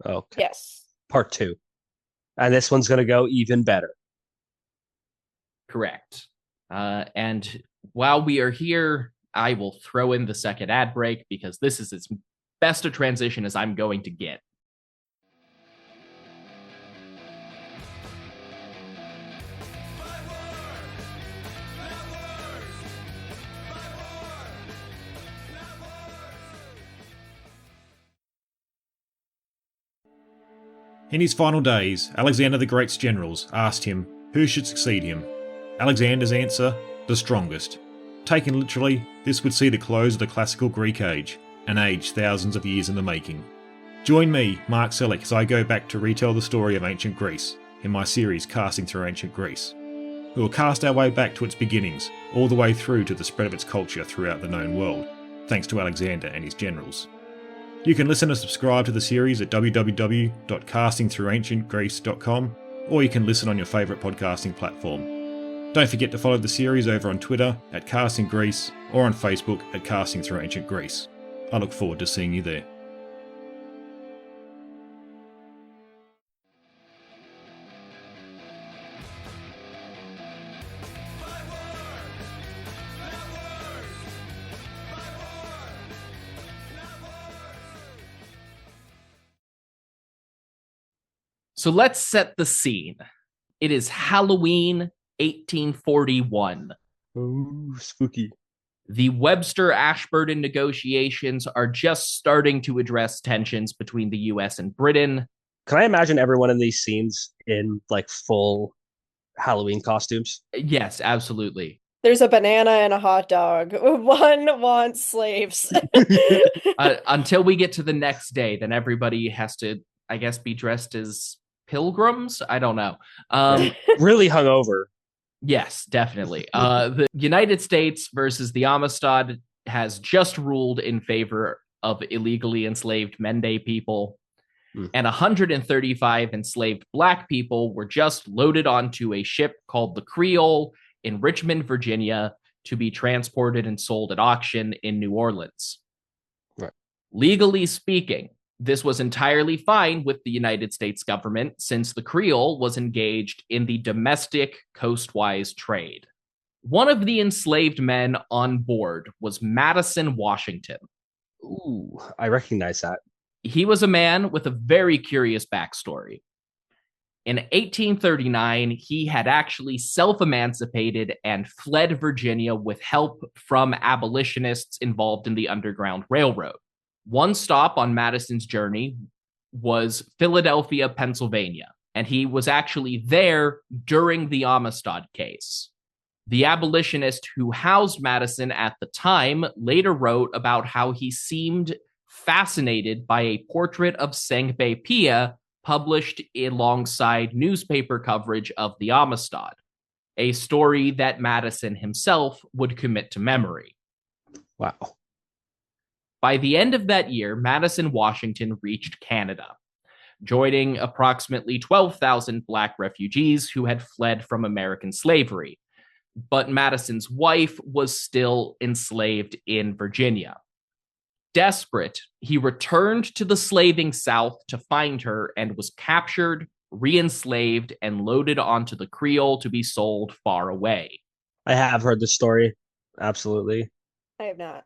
Okay. Yes. Part 2. And this one's going to go even better. Correct. And while we are here, I will throw in the second ad break because this is as best a transition as I'm going to get. In his final days, Alexander the Great's generals asked him who should succeed him. Alexander's answer, the strongest. Taken literally, this would see the close of the classical Greek age, an age thousands of years in the making. Join me, Mark Selleck, as I go back to retell the story of ancient Greece in my series Casting Through Ancient Greece. We will cast our way back to its beginnings, all the way through to the spread of its culture throughout the known world, thanks to Alexander and his generals. You can listen and subscribe to the series at www.castingthroughancientgreece.com, or you can listen on your favourite podcasting platform. Don't forget to follow the series over on Twitter at Casting Greece or on Facebook at Casting Through Ancient Greece. I look forward to seeing you there. So let's set the scene. It is Halloween 1841. Ooh, spooky. The Webster-Ashburton negotiations are just starting to address tensions between the US and Britain. Can I imagine everyone in these scenes in like full Halloween costumes? Yes, absolutely. There's a banana and a hot dog. One wants slaves. Until we get to the next day, then everybody has to, I guess, be dressed as pilgrims. I don't know. Really hungover. Yes, definitely. The United States versus the Amistad has just ruled in favor of illegally enslaved Mende people, and 135 enslaved Black people were just loaded onto a ship called the Creole in Richmond, Virginia, to be transported and sold at auction in New Orleans. Right. Legally speaking, this was entirely fine with the United States government since the Creole was engaged in the domestic coastwise trade. One of the enslaved men on board was Madison Washington. Ooh, I recognize that. He was a man with a very curious backstory. In 1839, he had actually self-emancipated and fled Virginia with help from abolitionists involved in the Underground Railroad. One stop on Madison's journey was Philadelphia, Pennsylvania, and he was actually there during the Amistad case. The abolitionist who housed Madison at the time later wrote about how he seemed fascinated by a portrait of Sangbe-Pia published alongside newspaper coverage of the Amistad, a story that Madison himself would commit to memory. Wow. By the end of that year, Madison Washington reached Canada, joining approximately 12,000 Black refugees who had fled from American slavery. But Madison's wife was still enslaved in Virginia. Desperate, he returned to the slaving South to find her and was captured, re-enslaved, and loaded onto the Creole to be sold far away. I have heard this story. Absolutely. I have not.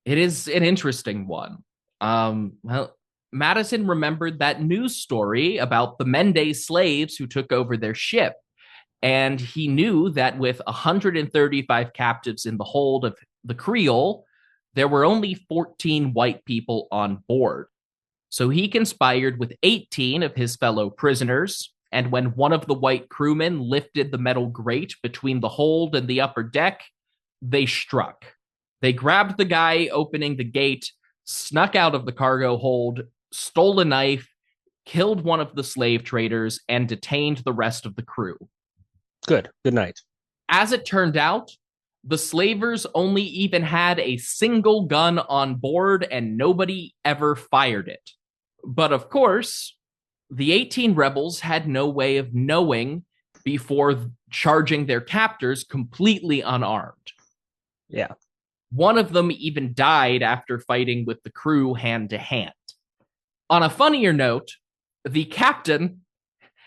It is an interesting one. Madison remembered that news story about the Mende slaves who took over their ship, and he knew that with 135 captives in the hold of the Creole, there were only 14 white people on board. So he conspired with 18 of his fellow prisoners, and when one of the white crewmen lifted the metal grate between the hold and the upper deck, they struck. They grabbed the guy opening the gate, snuck out of the cargo hold, stole a knife, killed one of the slave traders, and detained the rest of the crew. Good night. As it turned out, the slavers only even had a single gun on board and nobody ever fired it. But of course, the 18 rebels had no way of knowing before charging their captors completely unarmed. Yeah. One of them even died after fighting with the crew hand to hand. On a funnier note, the captain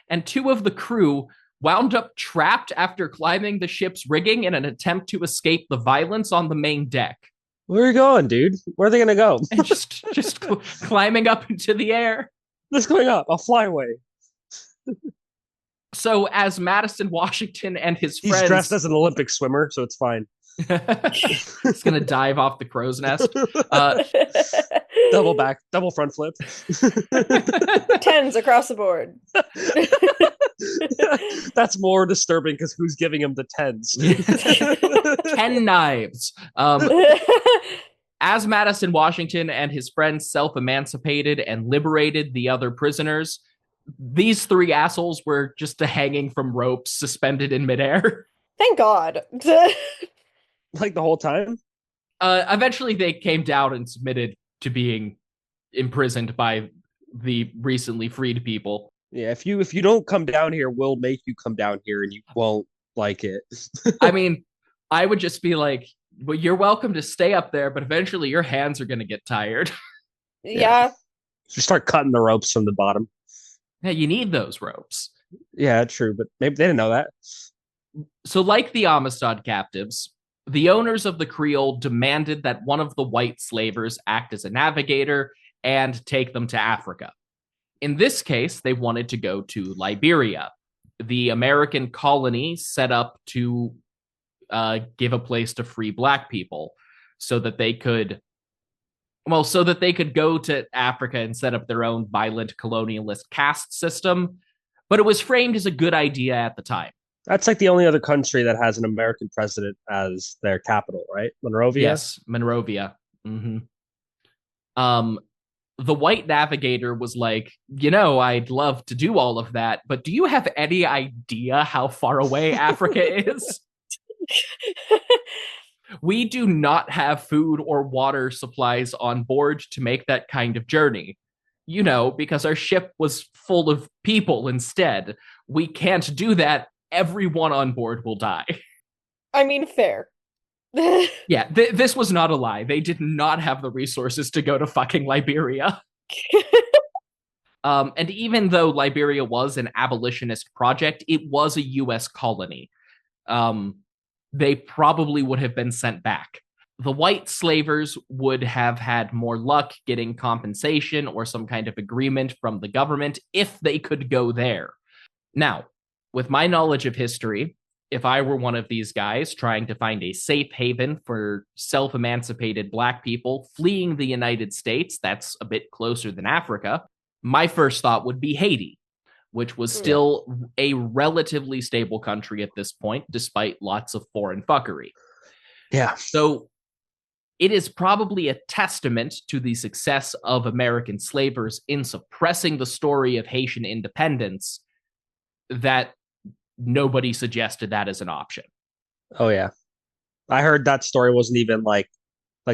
and two of the crew wound up trapped after climbing the ship's rigging in an attempt to escape the violence on the main deck. Where are you going, dude? Where are they gonna go? And just climbing up into the air. What's going up? I'll fly away. So as Madison Washington and his He's friends... dressed as an Olympic swimmer, so it's fine. He's gonna dive off the crow's nest. Double front flip. Tens across the board. That's more disturbing because who's giving him the tens? 10 knives. As Madison Washington and his friends self-emancipated and liberated the other prisoners, these three assholes were just hanging from ropes suspended in midair. Thank God. Like the whole time? Eventually they came down and submitted to being imprisoned by the recently freed people. Yeah, if you don't come down here, we'll make you come down here and you won't like it. I mean, I would just be like, well, you're welcome to stay up there, but eventually your hands are going to get tired. Yeah. Just start cutting the ropes from the bottom. Yeah, you need those ropes. Yeah, true, but maybe they didn't know that. So like the Amistad captives, the owners of the Creole demanded that one of the white slavers act as a navigator and take them to Africa. In this case, they wanted to go to Liberia. The American colony set up to give a place to free Black people so that they could go to Africa and set up their own violent colonialist caste system. But it was framed as a good idea at the time. That's like the only other country that has an American president as their capital, right? Monrovia? Yes, Monrovia. Mm-hmm. The white navigator was like, I'd love to do all of that, but do you have any idea how far away Africa is? We do not have food or water supplies on board to make that kind of journey. Because our ship was full of people instead. We can't do that. Everyone on board will die. I mean, fair. Yeah, this was not a lie. They did not have the resources to go to fucking Liberia. And even though Liberia was an abolitionist project, it was a U.S. colony. They probably would have been sent back. The white slavers would have had more luck getting compensation or some kind of agreement from the government if they could go there. Now, with my knowledge of history, if I were one of these guys trying to find a safe haven for self-emancipated Black people fleeing the United States, that's a bit closer than Africa, my first thought would be Haiti, which was still a relatively stable country at this point, despite lots of foreign fuckery. Yeah. So it is probably a testament to the success of American slavers in suppressing the story of Haitian independence that nobody suggested that as an option. Oh yeah. I heard that story wasn't even like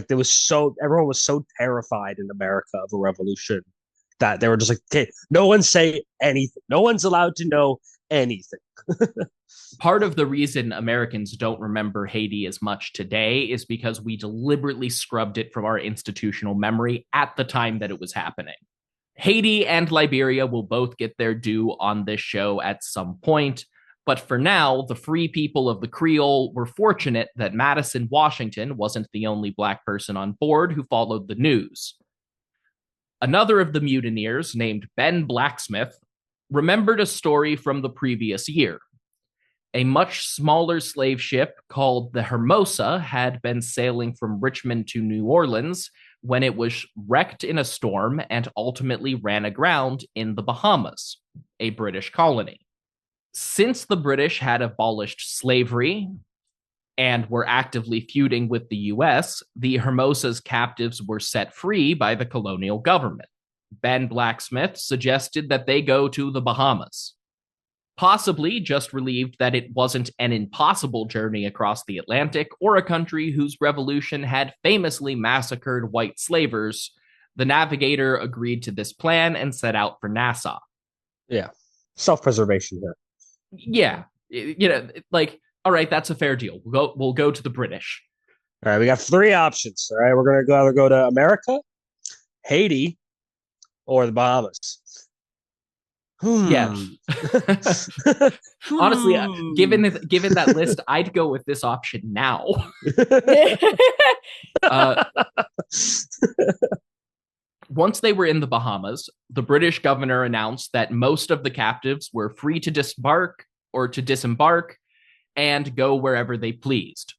there was everyone was so terrified in America of a revolution that they were just like, okay, no one say anything. No one's allowed to know anything. Part of the reason Americans don't remember Haiti as much today is because we deliberately scrubbed it from our institutional memory at the time that it was happening. Haiti and Liberia will both get their due on this show at some point. But for now, the free people of the Creole were fortunate that Madison Washington wasn't the only Black person on board who followed the news. Another of the mutineers, named Ben Blacksmith, remembered a story from the previous year. A much smaller slave ship called the Hermosa had been sailing from Richmond to New Orleans when it was wrecked in a storm and ultimately ran aground in the Bahamas, a British colony. Since the British had abolished slavery and were actively feuding with the US, the Hermosa's captives were set free by the colonial government. Ben Blacksmith suggested that they go to the Bahamas, possibly just relieved that it wasn't an impossible journey across the Atlantic or a country whose revolution had famously massacred white slavers. The navigator agreed to this plan and set out for Nassau. Yeah, self-preservation here. Yeah, all right, that's a fair deal. We'll go to the British. All right, we got three options. All right, we're gonna either go to America, Haiti, or the Bahamas. Yeah. Honestly, given that list, I'd go with this option now. Once they were in the Bahamas, the British governor announced that most of the captives were free to disembark and go wherever they pleased.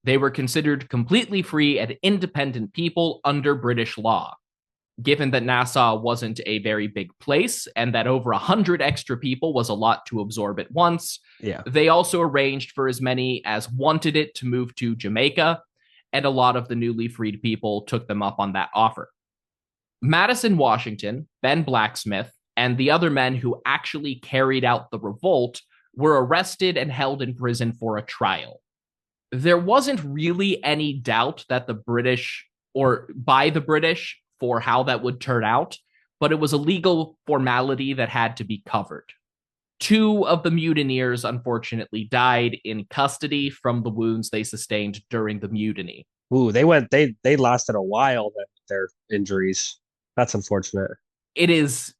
They were considered completely free and independent people under British law. Given that Nassau wasn't a very big place and that over 100 extra people was a lot to absorb at once, they also arranged for as many as wanted it to move to Jamaica, and a lot of the newly freed people took them up on that offer. Madison Washington, Ben Blacksmith, and the other men who actually carried out the revolt were arrested and held in prison for a trial. There wasn't really any doubt that by the British for how that would turn out, but it was a legal formality that had to be covered. 2 of the mutineers unfortunately died in custody from the wounds they sustained during the mutiny. Ooh, they lasted a while, their injuries. That's unfortunate. It is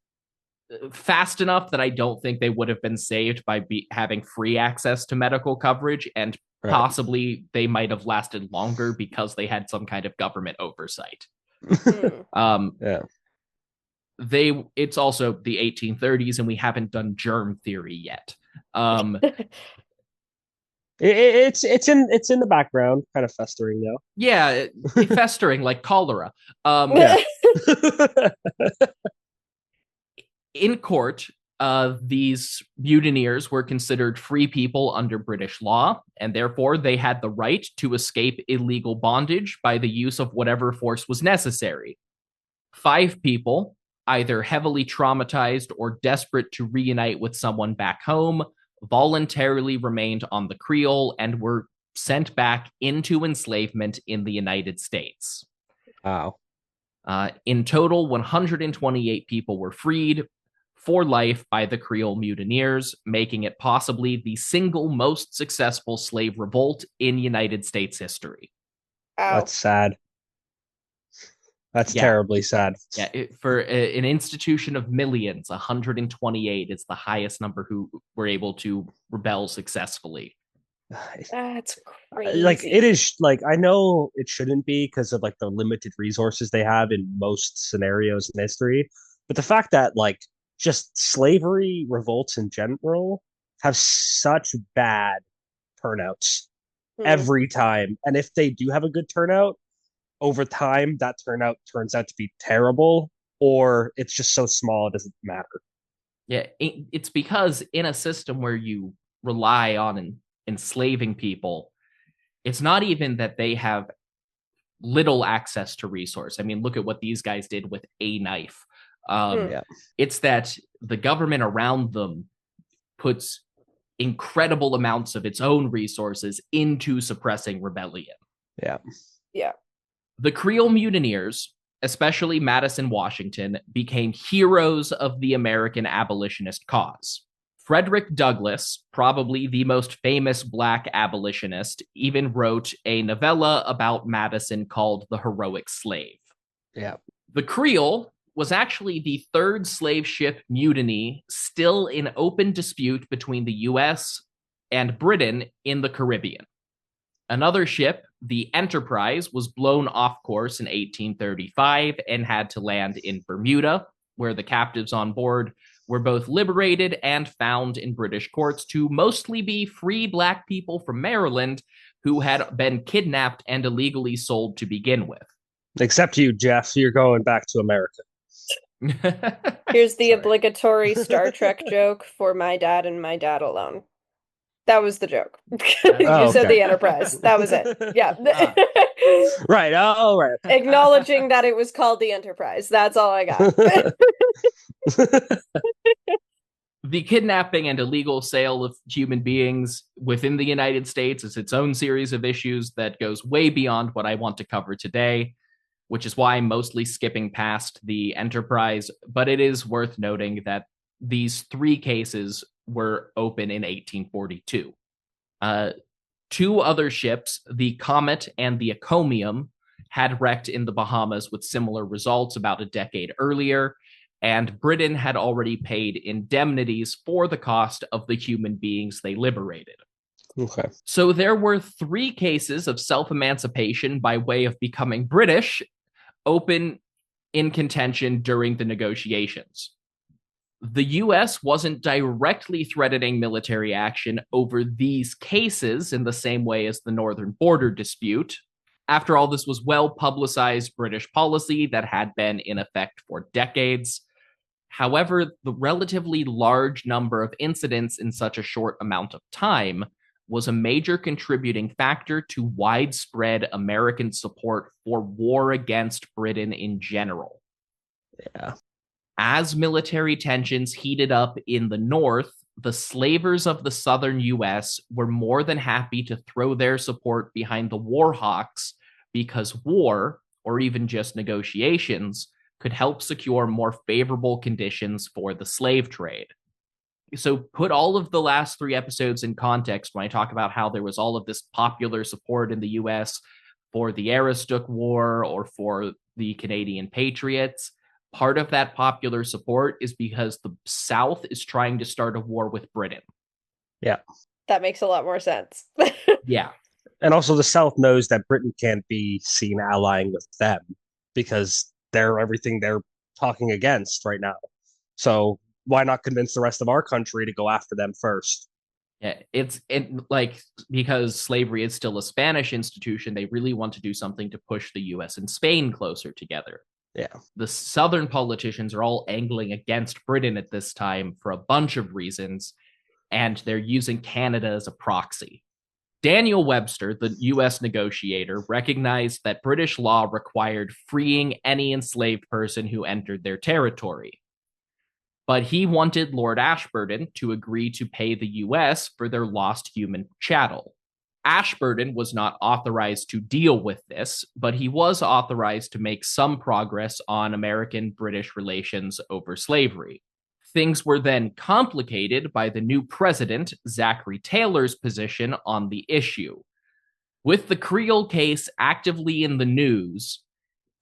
fast enough that I don't think they would have been saved by having free access to medical coverage, and possibly they might have lasted longer because they had some kind of government oversight. It's also the 1830s, and we haven't done germ theory yet. It's in the background, kind of festering now. Yeah, festering like cholera. Yeah. In court, these mutineers were considered free people under British law, and therefore they had the right to escape illegal bondage by the use of whatever force was necessary. 5 people, either heavily traumatized or desperate to reunite with someone back home, voluntarily remained on the Creole and were sent back into enslavement in the United States. Wow. In total, 128 people were freed for life by the Creole mutineers, making it possibly the single most successful slave revolt in United States history. Ow. That's sad. That's terribly sad. Yeah, for an institution of millions, 128 is the highest number who were able to rebel successfully. That's crazy. Like, it is, like, I know it shouldn't be because of like the limited resources they have in most scenarios in history, but the fact that like just slavery revolts in general have such bad turnouts every time, and if they do have a good turnout over time, that turnout turns out to be terrible, or it's just so small it doesn't matter. Yeah, it's because in a system where you rely on enslaving people, it's not even that they have little access to resource. I mean, look at what these guys did with a knife. It's that the government around them puts incredible amounts of its own resources into suppressing rebellion. Yeah. The Creole mutineers, especially Madison Washington, became heroes of the American abolitionist cause. Frederick Douglass, probably the most famous Black abolitionist, even wrote a novella about Madison called The Heroic Slave. Yeah. The Creole was actually the third slave ship mutiny still in open dispute between the US and Britain in the Caribbean. Another ship, the Enterprise, was blown off course in 1835 and had to land in Bermuda, where the captives on board were both liberated and found in British courts to mostly be free Black people from Maryland who had been kidnapped and illegally sold to begin with. Except you, Jeff. You're going back to America. Here's the obligatory Star Trek joke for my dad and my dad alone. That was the joke. You said the Enterprise. That was it. Yeah. Right. Oh, right. Acknowledging that it was called the Enterprise. That's all I got. The kidnapping and illegal sale of human beings within the United States is its own series of issues that goes way beyond what I want to cover today, which is why I'm mostly skipping past the Enterprise, but it is worth noting that these 3 cases were open in 1842. 2 other ships, the Comet and the Encomium, had wrecked in the Bahamas with similar results about a decade earlier, and Britain had already paid indemnities for the cost of the human beings they liberated. Okay. So there were 3 cases of self-emancipation by way of becoming British open in contention during the negotiations. The US wasn't directly threatening military action over these cases in the same way as the Northern Border dispute. After all, this was well-publicized British policy that had been in effect for decades. However, the relatively large number of incidents in such a short amount of time was a major contributing factor to widespread American support for war against Britain in general. Yeah. As military tensions heated up in the North, the slavers of the southern US were more than happy to throw their support behind the war hawks because war, or even just negotiations, could help secure more favorable conditions for the slave trade. So put all of the last 3 episodes in context when I talk about how there was all of this popular support in the US for the Aroostook War or for the Canadian Patriots. Part of that popular support is because the South is trying to start a war with Britain. Yeah. That makes a lot more sense. Yeah. And also the South knows that Britain can't be seen allying with them because everything they're talking against right now. So why not convince the rest of our country to go after them first? Yeah, like because slavery is still a Spanish institution, they really want to do something to push the US and Spain closer together. Yeah. The Southern politicians are all angling against Britain at this time for a bunch of reasons, and they're using Canada as a proxy. Daniel Webster, the US negotiator, recognized that British law required freeing any enslaved person who entered their territory. But he wanted Lord Ashburton to agree to pay the US for their lost human chattel. Ashburton was not authorized to deal with this, but he was authorized to make some progress on American-British relations over slavery. Things were then complicated by the new president, Zachary Taylor's position on the issue. With the Creole case actively in the news,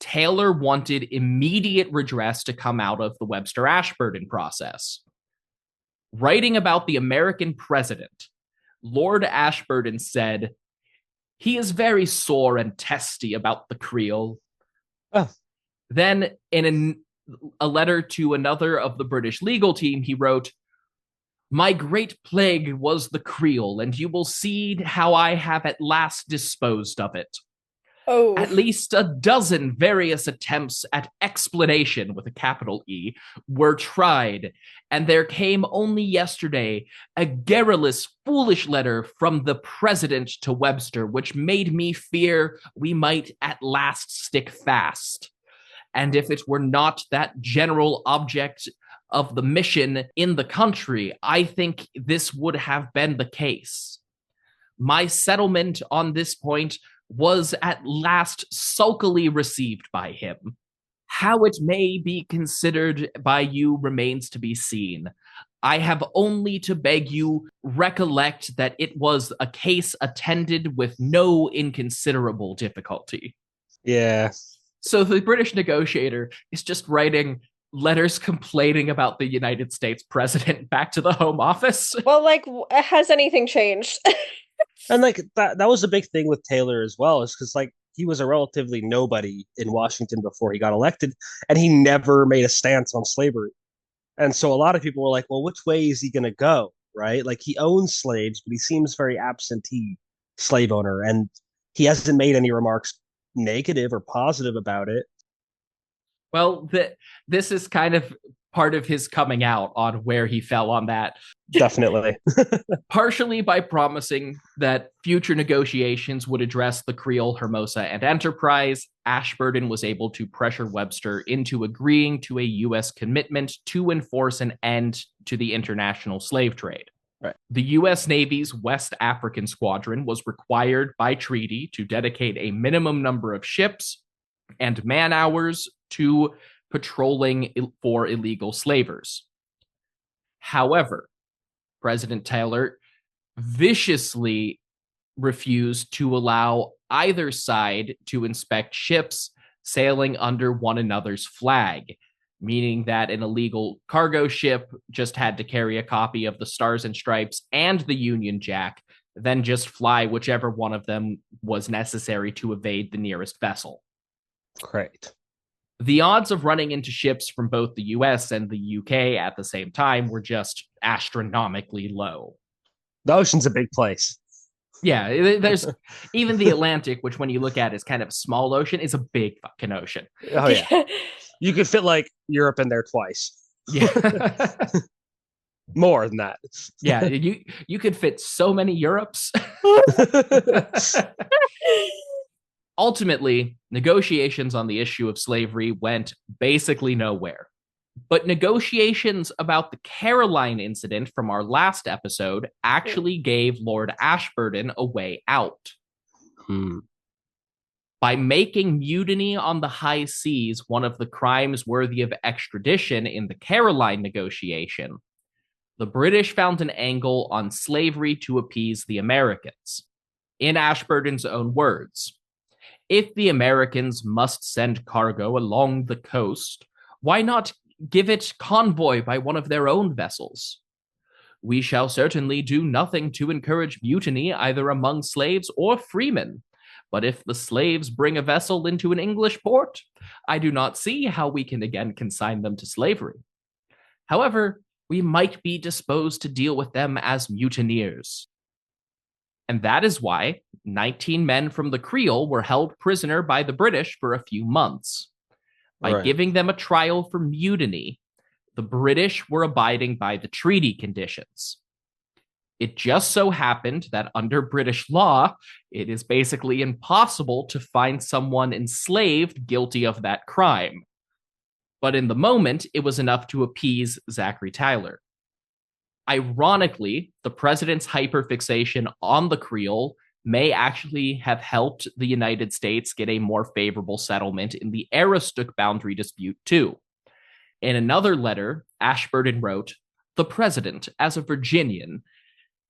Taylor wanted immediate redress to come out of the Webster-Ashburton process. Writing about the American president, Lord Ashburton said, "He is very sore and testy about the Creole." Oh. Then, in a letter to another of the British legal team, he wrote, "My great plague was the Creole, and you will see how I have at last disposed of it. Oh. At least a dozen various attempts at explanation, with a capital E, were tried, and there came only yesterday a garrulous, foolish letter from the president to Webster, which made me fear we might at last stick fast. And if it were not that general object of the mission in the country, I think this would have been the case. My settlement on this point was at last sulkily received by him. How it may be considered by you remains to be seen. I have only to beg you recollect that it was a case attended with no inconsiderable difficulty." Yeah. So the British negotiator is just writing letters complaining about the United States president back to the Home Office. Well, like, has anything changed? And like that was a big thing with Taylor as well, is because like he was a relatively nobody in Washington before he got elected, and he never made a stance on slavery. And so a lot of people were like, well, which way is he going to go? Right? Like he owns slaves, but he seems very absentee slave owner, and he hasn't made any remarks negative or positive about it. Well, this is kind of part of his coming out on where he fell on that. Definitely. Partially by promising that future negotiations would address the Creole, Hermosa, and Enterprise, Ashburton was able to pressure Webster into agreeing to a U.S. commitment to enforce an end to the international slave trade. Right. The U.S. Navy's West African Squadron was required by treaty to dedicate a minimum number of ships and man-hours to patrolling for illegal slavers. However, President Taylor viciously refused to allow either side to inspect ships sailing under one another's flag, meaning that an illegal cargo ship just had to carry a copy of the Stars and Stripes and the Union Jack, then just fly whichever one of them was necessary to evade the nearest vessel. Great. The odds of running into ships from both the US and the UK at the same time were just astronomically low. The ocean's a big place. Yeah, there's even the Atlantic, which when you look at is kind of a small ocean, is a big fucking ocean. Oh yeah. You could fit like Europe in there twice. Yeah. More than that. Yeah, you could fit so many Europes. Ultimately, negotiations on the issue of slavery went basically nowhere. But negotiations about the Caroline incident from our last episode actually gave Lord Ashburton a way out. By making mutiny on the high seas one of the crimes worthy of extradition in the Caroline negotiation, the British found an angle on slavery to appease the Americans. In Ashburton's own words, "If the Americans must send cargo along the coast, why not give it convoy by one of their own vessels? We shall certainly do nothing to encourage mutiny either among slaves or freemen, But if the slaves bring a vessel into an English port, I do not see how we can again consign them to slavery. However, we might be disposed to deal with them as mutineers. And that is why 19 men from the Creole were held prisoner by the British for a few months. By Right. giving them a trial for mutiny, the British were abiding by the treaty conditions. It just so happened that under British law, it is basically impossible to find someone enslaved guilty of that crime. But in the moment, it was enough to appease Zachary Taylor. Ironically, the president's hyperfixation on the Creole may actually have helped the United States get a more favorable settlement in the Aroostook boundary dispute, too. In another letter, Ashburton wrote, "The president, as a Virginian,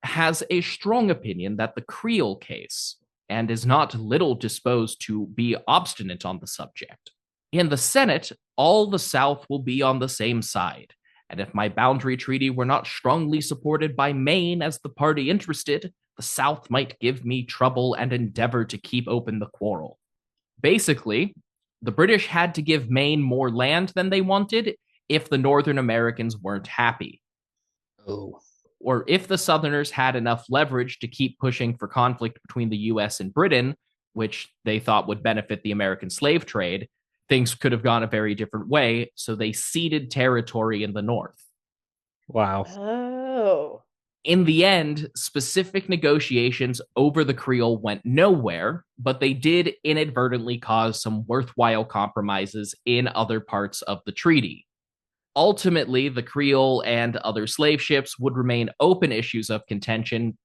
has a strong opinion that the Creole case, and is not little disposed to be obstinate on the subject. In the Senate, all the South will be on the same side, and if my boundary treaty were not strongly supported by Maine as the party interested, the South might give me trouble and endeavor to keep open the quarrel." Basically, the British had to give Maine more land than they wanted if the Northern Americans weren't happy. Oh. Or if the Southerners had enough leverage to keep pushing for conflict between the US and Britain, which they thought would benefit the American slave trade, things could have gone a very different way, so they ceded territory in the North. Wow. Oh. In the end, specific negotiations over the Creole went nowhere, but they did inadvertently cause some worthwhile compromises in other parts of the treaty. Ultimately, the Creole and other slave ships would remain open issues of contention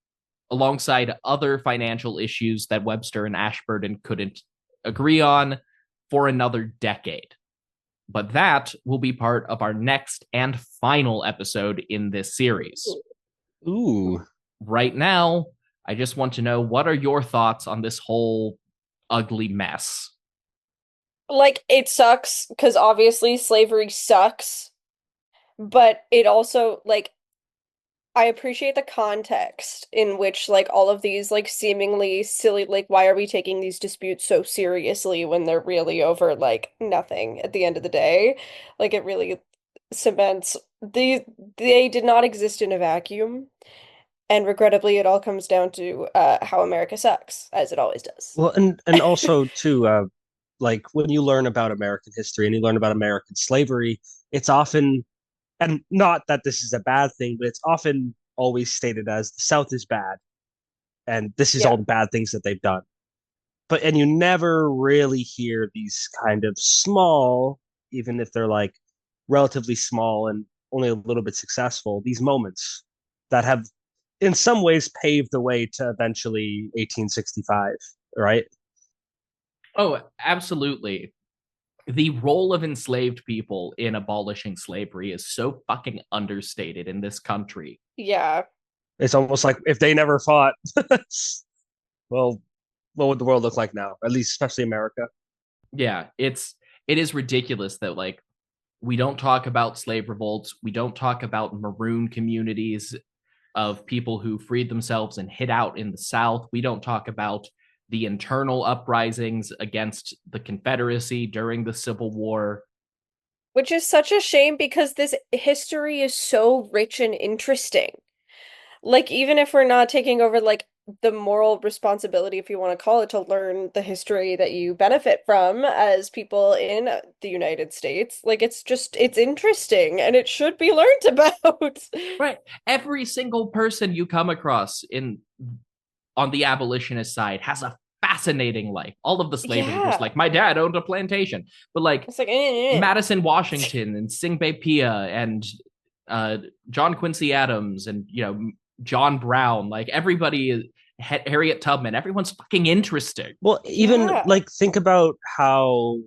alongside other financial issues that Webster and Ashburton couldn't agree on for another decade. But that will be part of our next and final episode in this series. Ooh. Right now, I just want to know, what are your thoughts on this whole ugly mess? Like, it sucks because obviously slavery sucks, but it also, like, I appreciate the context in which, like, all of these, like, seemingly silly, like, why are we taking these disputes so seriously when they're really over, like, nothing at the end of the day? Like, it really cements they did not exist in a vacuum. And regrettably, it all comes down to how America sucks, as it always does. Well, and also too, like when you learn about American history and you learn about American slavery, it's often, and not that this is a bad thing, but it's often always stated as the South is bad, and this is Yeah. all the bad things that they've done. And you never really hear these kind of small, even if they're like relatively small and only a little bit successful, these moments that have in some ways paved the way to eventually 1865, right? Oh, absolutely. The role of enslaved people in abolishing slavery is so fucking understated in this country. Yeah. It's almost like if they never fought, well, what would the world look like now? At least, especially America. Yeah, it is ridiculous that, like, we don't talk about slave revolts, we don't talk about maroon communities of people who freed themselves and hid out in the South. We don't talk about the internal uprisings against the Confederacy during the Civil War. Which is such a shame because this history is so rich and interesting. Like, even if we're not taking over, like, the moral responsibility, if you want to call it, to learn the history that you benefit from as people in the United States, like, it's interesting and it should be learned about. Right. Every single person you come across on the abolitionist side has a fascinating life. All of the slave leaders, Yeah. like, my dad owned a plantation, but like It's like, Madison Washington and Singbe Pia and John Quincy Adams and, you know, John Brown, like everybody, Harriet Tubman, everyone's fucking interesting. Well, even Yeah. like think about how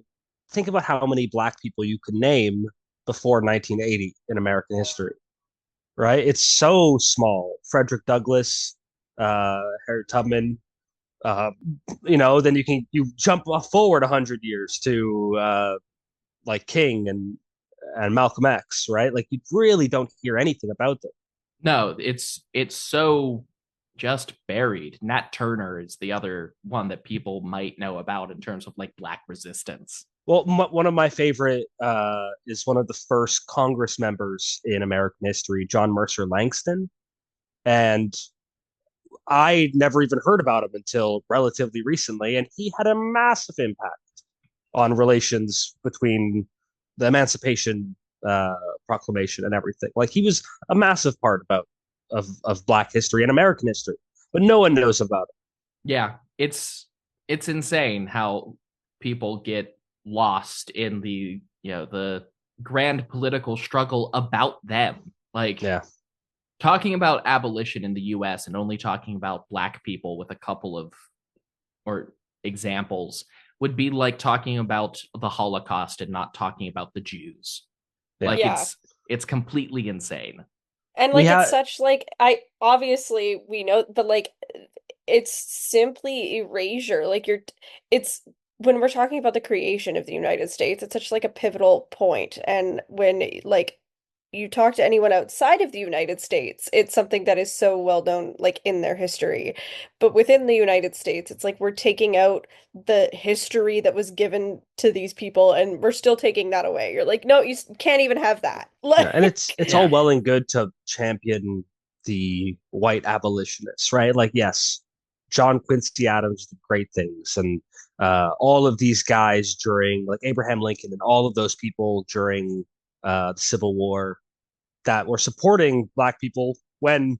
many black people you could name before 1980 in American history, right? It's so small. Frederick Douglass, Harriet Tubman, uh, then you jump forward 100 years to like King and Malcolm X, right? Like you really don't hear anything about them. No, it's so just buried. Nat Turner is the other one that people might know about in terms of like Black resistance. Well, one of my favorite is one of the first Congress members in American history, John Mercer Langston. And I never even heard about him until relatively recently. And he had a massive impact on relations between the Emancipation Proclamation and everything. Like he was a massive part of Black history and American history, but no one knows about it. Yeah, it's insane how people get lost in the grand political struggle about them. Like, Yeah. talking about abolition in the US and only talking about Black people with a couple of or examples would be like talking about the Holocaust and not talking about the Jews. Yeah. Like Yeah. it's completely insane. And We like had- it's such like I obviously we know, but like it's simply erasure. Like it's when we're talking about the creation of the United States, it's such like a pivotal point. And when like you talk to anyone outside of the United States, it's something that is so well known, like in their history. But within the United States, it's like we're taking out the history that was given to these people, and we're still taking that away. You're like, no, can't even have that. Yeah, and it's Yeah. all well and good to champion the white abolitionists, right? Like, yes, John Quincy Adams did great things, and all of these guys during, like Abraham Lincoln, and all of those people during the Civil War that were supporting Black people when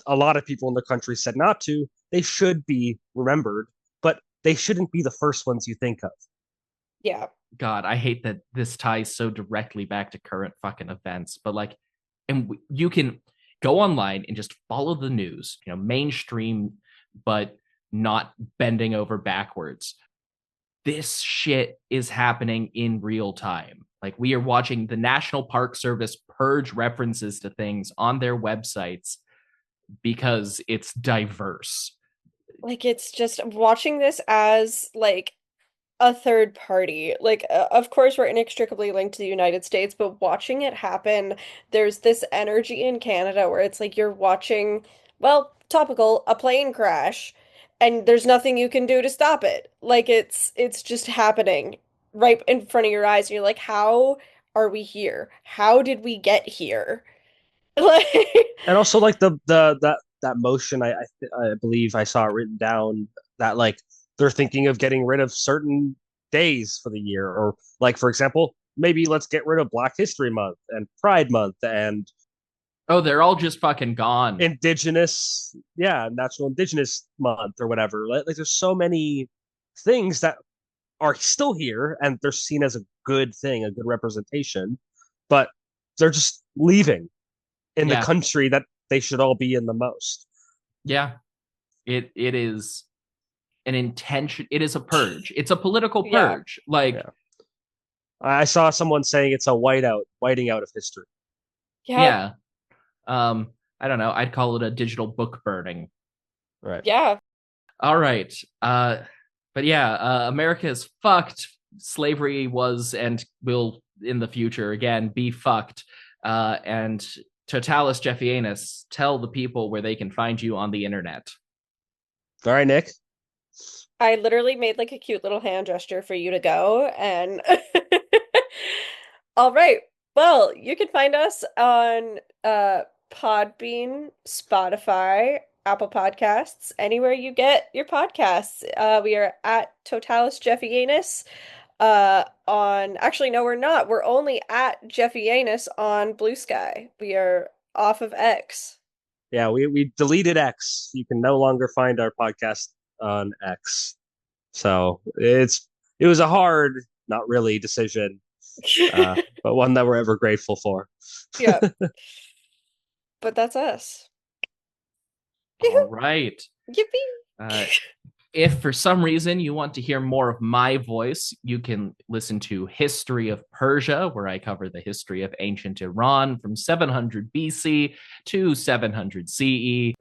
a lot of people in the country said not to. They should be remembered, but they shouldn't be the first ones you think of. Yeah. God, I hate that this ties so directly back to current fucking events, but like, and you can go online and just follow the news, mainstream, but not bending over backwards. This shit is happening in real time. Like, we are watching the National Park Service purge references to things on their websites because it's diverse. Like it's just watching this as like a third party. Like, of course, we're inextricably linked to the United States, but watching it happen, there's this energy in Canada where it's like you're watching, well, topical, a plane crash, and there's nothing you can do to stop it. Like it's just happening right in front of your eyes, and you're like, how are we here? How did we get here? Like, And also, like that motion, I believe I saw it written down that like they're thinking of getting rid of certain days for the year, or like for example, maybe let's get rid of Black History Month and Pride Month and Oh, they're all just fucking gone. National Indigenous Month or whatever. Like there's so many things that are still here and they're seen as a good thing, a good representation, but they're just leaving in the country that they should all be in the most. Yeah. It is an intention. It is a purge. It's a political purge. Yeah. Like, I saw someone saying it's a whiting out of history. Yeah. I don't know. I'd call it a digital book burning. Right. Yeah. All right. But yeah, America is fucked. Slavery was and will in the future again be fucked. And Totalis Jeffianus, tell the people where they can find you on the internet. All right, Nick. I literally made like a cute little hand gesture for you to go, and all right. Well, you can find us on Podbean, Spotify, Apple Podcasts, anywhere you get your podcasts. We are at Totalis Jeffianus. Actually, no, we're not. We're only at Jeffianus on Blue Sky. We are off of X. Yeah, we deleted X. You can no longer find our podcast on X. So it was a hard, not really decision, but one that we're ever grateful for. Yeah. But that's us. All right. Yippee. If for some reason you want to hear more of my voice, you can listen to History of Persia, where I cover the history of ancient Iran from 700 BC to 700 CE.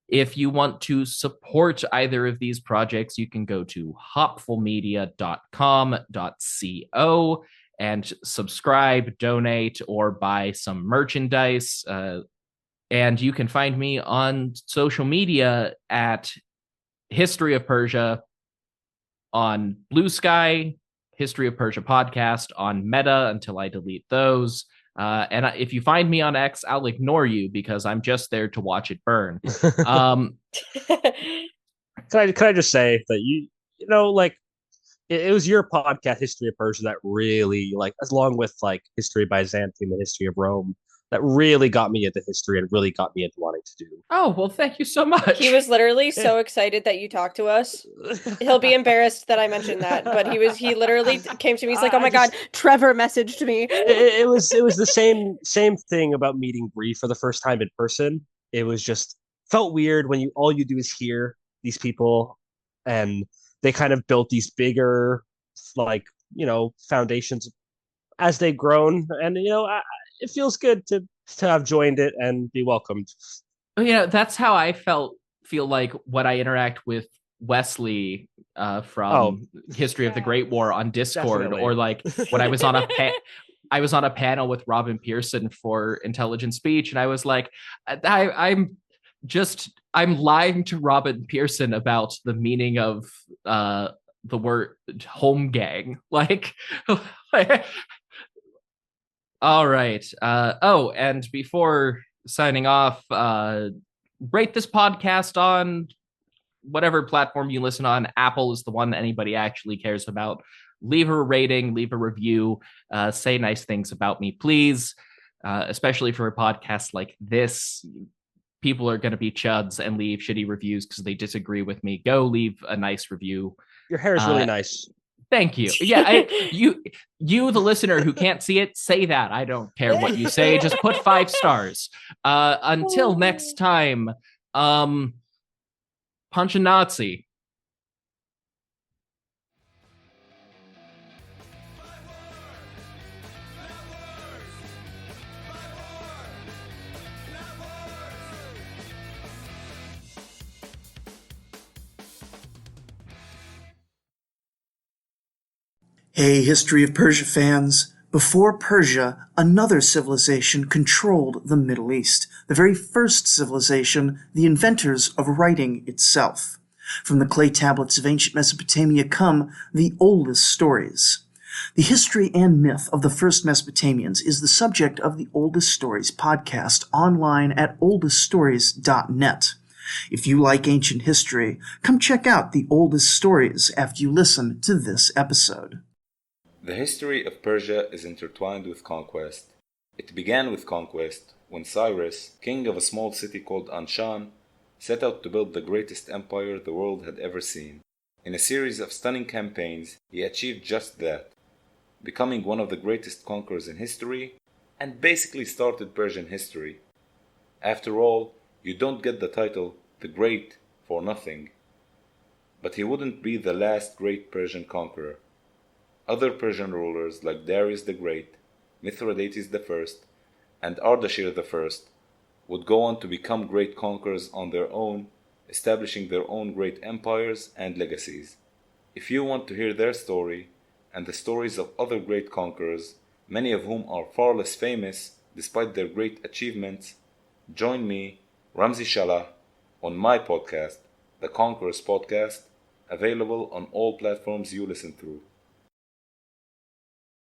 If you want to support either of these projects, you can go to hopfulmedia.com.co and subscribe, donate, or buy some merchandise. And you can find me on social media at History of Persia on Blue Sky, History of Persia podcast on Meta until I delete those. And if you find me on X, I'll ignore you because I'm just there to watch it burn. Can I just say that like it was your podcast, History of Persia, that really, like, along with like History of Byzantium and History of Rome, that really got me into history and really got me into wanting to do. Oh, well, thank you so much. He was literally so excited that you talked to us. He'll be embarrassed that I mentioned that, but he literally came to me. He's like, "Oh my God, Trevor messaged me." It was the same thing about meeting Bree for the first time in person. It was just felt weird when all you do is hear these people, and they kind of built these bigger, like, foundations as they've grown, and it feels good to have joined it and be welcomed. That's how I feel like when I interact with Wesley from History of the Great War on Discord. Definitely. Or like when I was on a panel with Robin Pearson for Intelligent Speech, and I was like, I'm lying to Robin Pearson about the meaning of the word home gang. Like, all right. And before signing off, rate this podcast on whatever platform you listen on. Apple is the one that anybody actually cares about. Leave a rating, leave a review, say nice things about me, please. Especially for a podcast like this, people are going to be chuds and leave shitty reviews because they disagree with me. Go leave a nice review. Your hair is really nice. Thank you. Yeah, you, the listener who can't see it, say that. I don't care what you say. Just put 5 stars. Until next time, punch a Nazi. Hey, History of Persia fans. Before Persia, another civilization controlled the Middle East, the very first civilization, the inventors of writing itself. From the clay tablets of ancient Mesopotamia come the oldest stories. The history and myth of the first Mesopotamians is the subject of the Oldest Stories podcast online at oldeststories.net. If you like ancient history, come check out the Oldest Stories after you listen to this episode. The history of Persia is intertwined with conquest. It began with conquest when Cyrus, king of a small city called Anshan, set out to build the greatest empire the world had ever seen. In a series of stunning campaigns, he achieved just that, becoming one of the greatest conquerors in history, and basically started Persian history. After all, you don't get the title the Great for nothing. But he wouldn't be the last great Persian conqueror. Other Persian rulers like Darius the Great, Mithridates I, and Ardashir I would go on to become great conquerors on their own, establishing their own great empires and legacies. If you want to hear their story, and the stories of other great conquerors, many of whom are far less famous despite their great achievements, join me, Ramzi Shalah, on my podcast, The Conquerors Podcast, available on all platforms you listen through.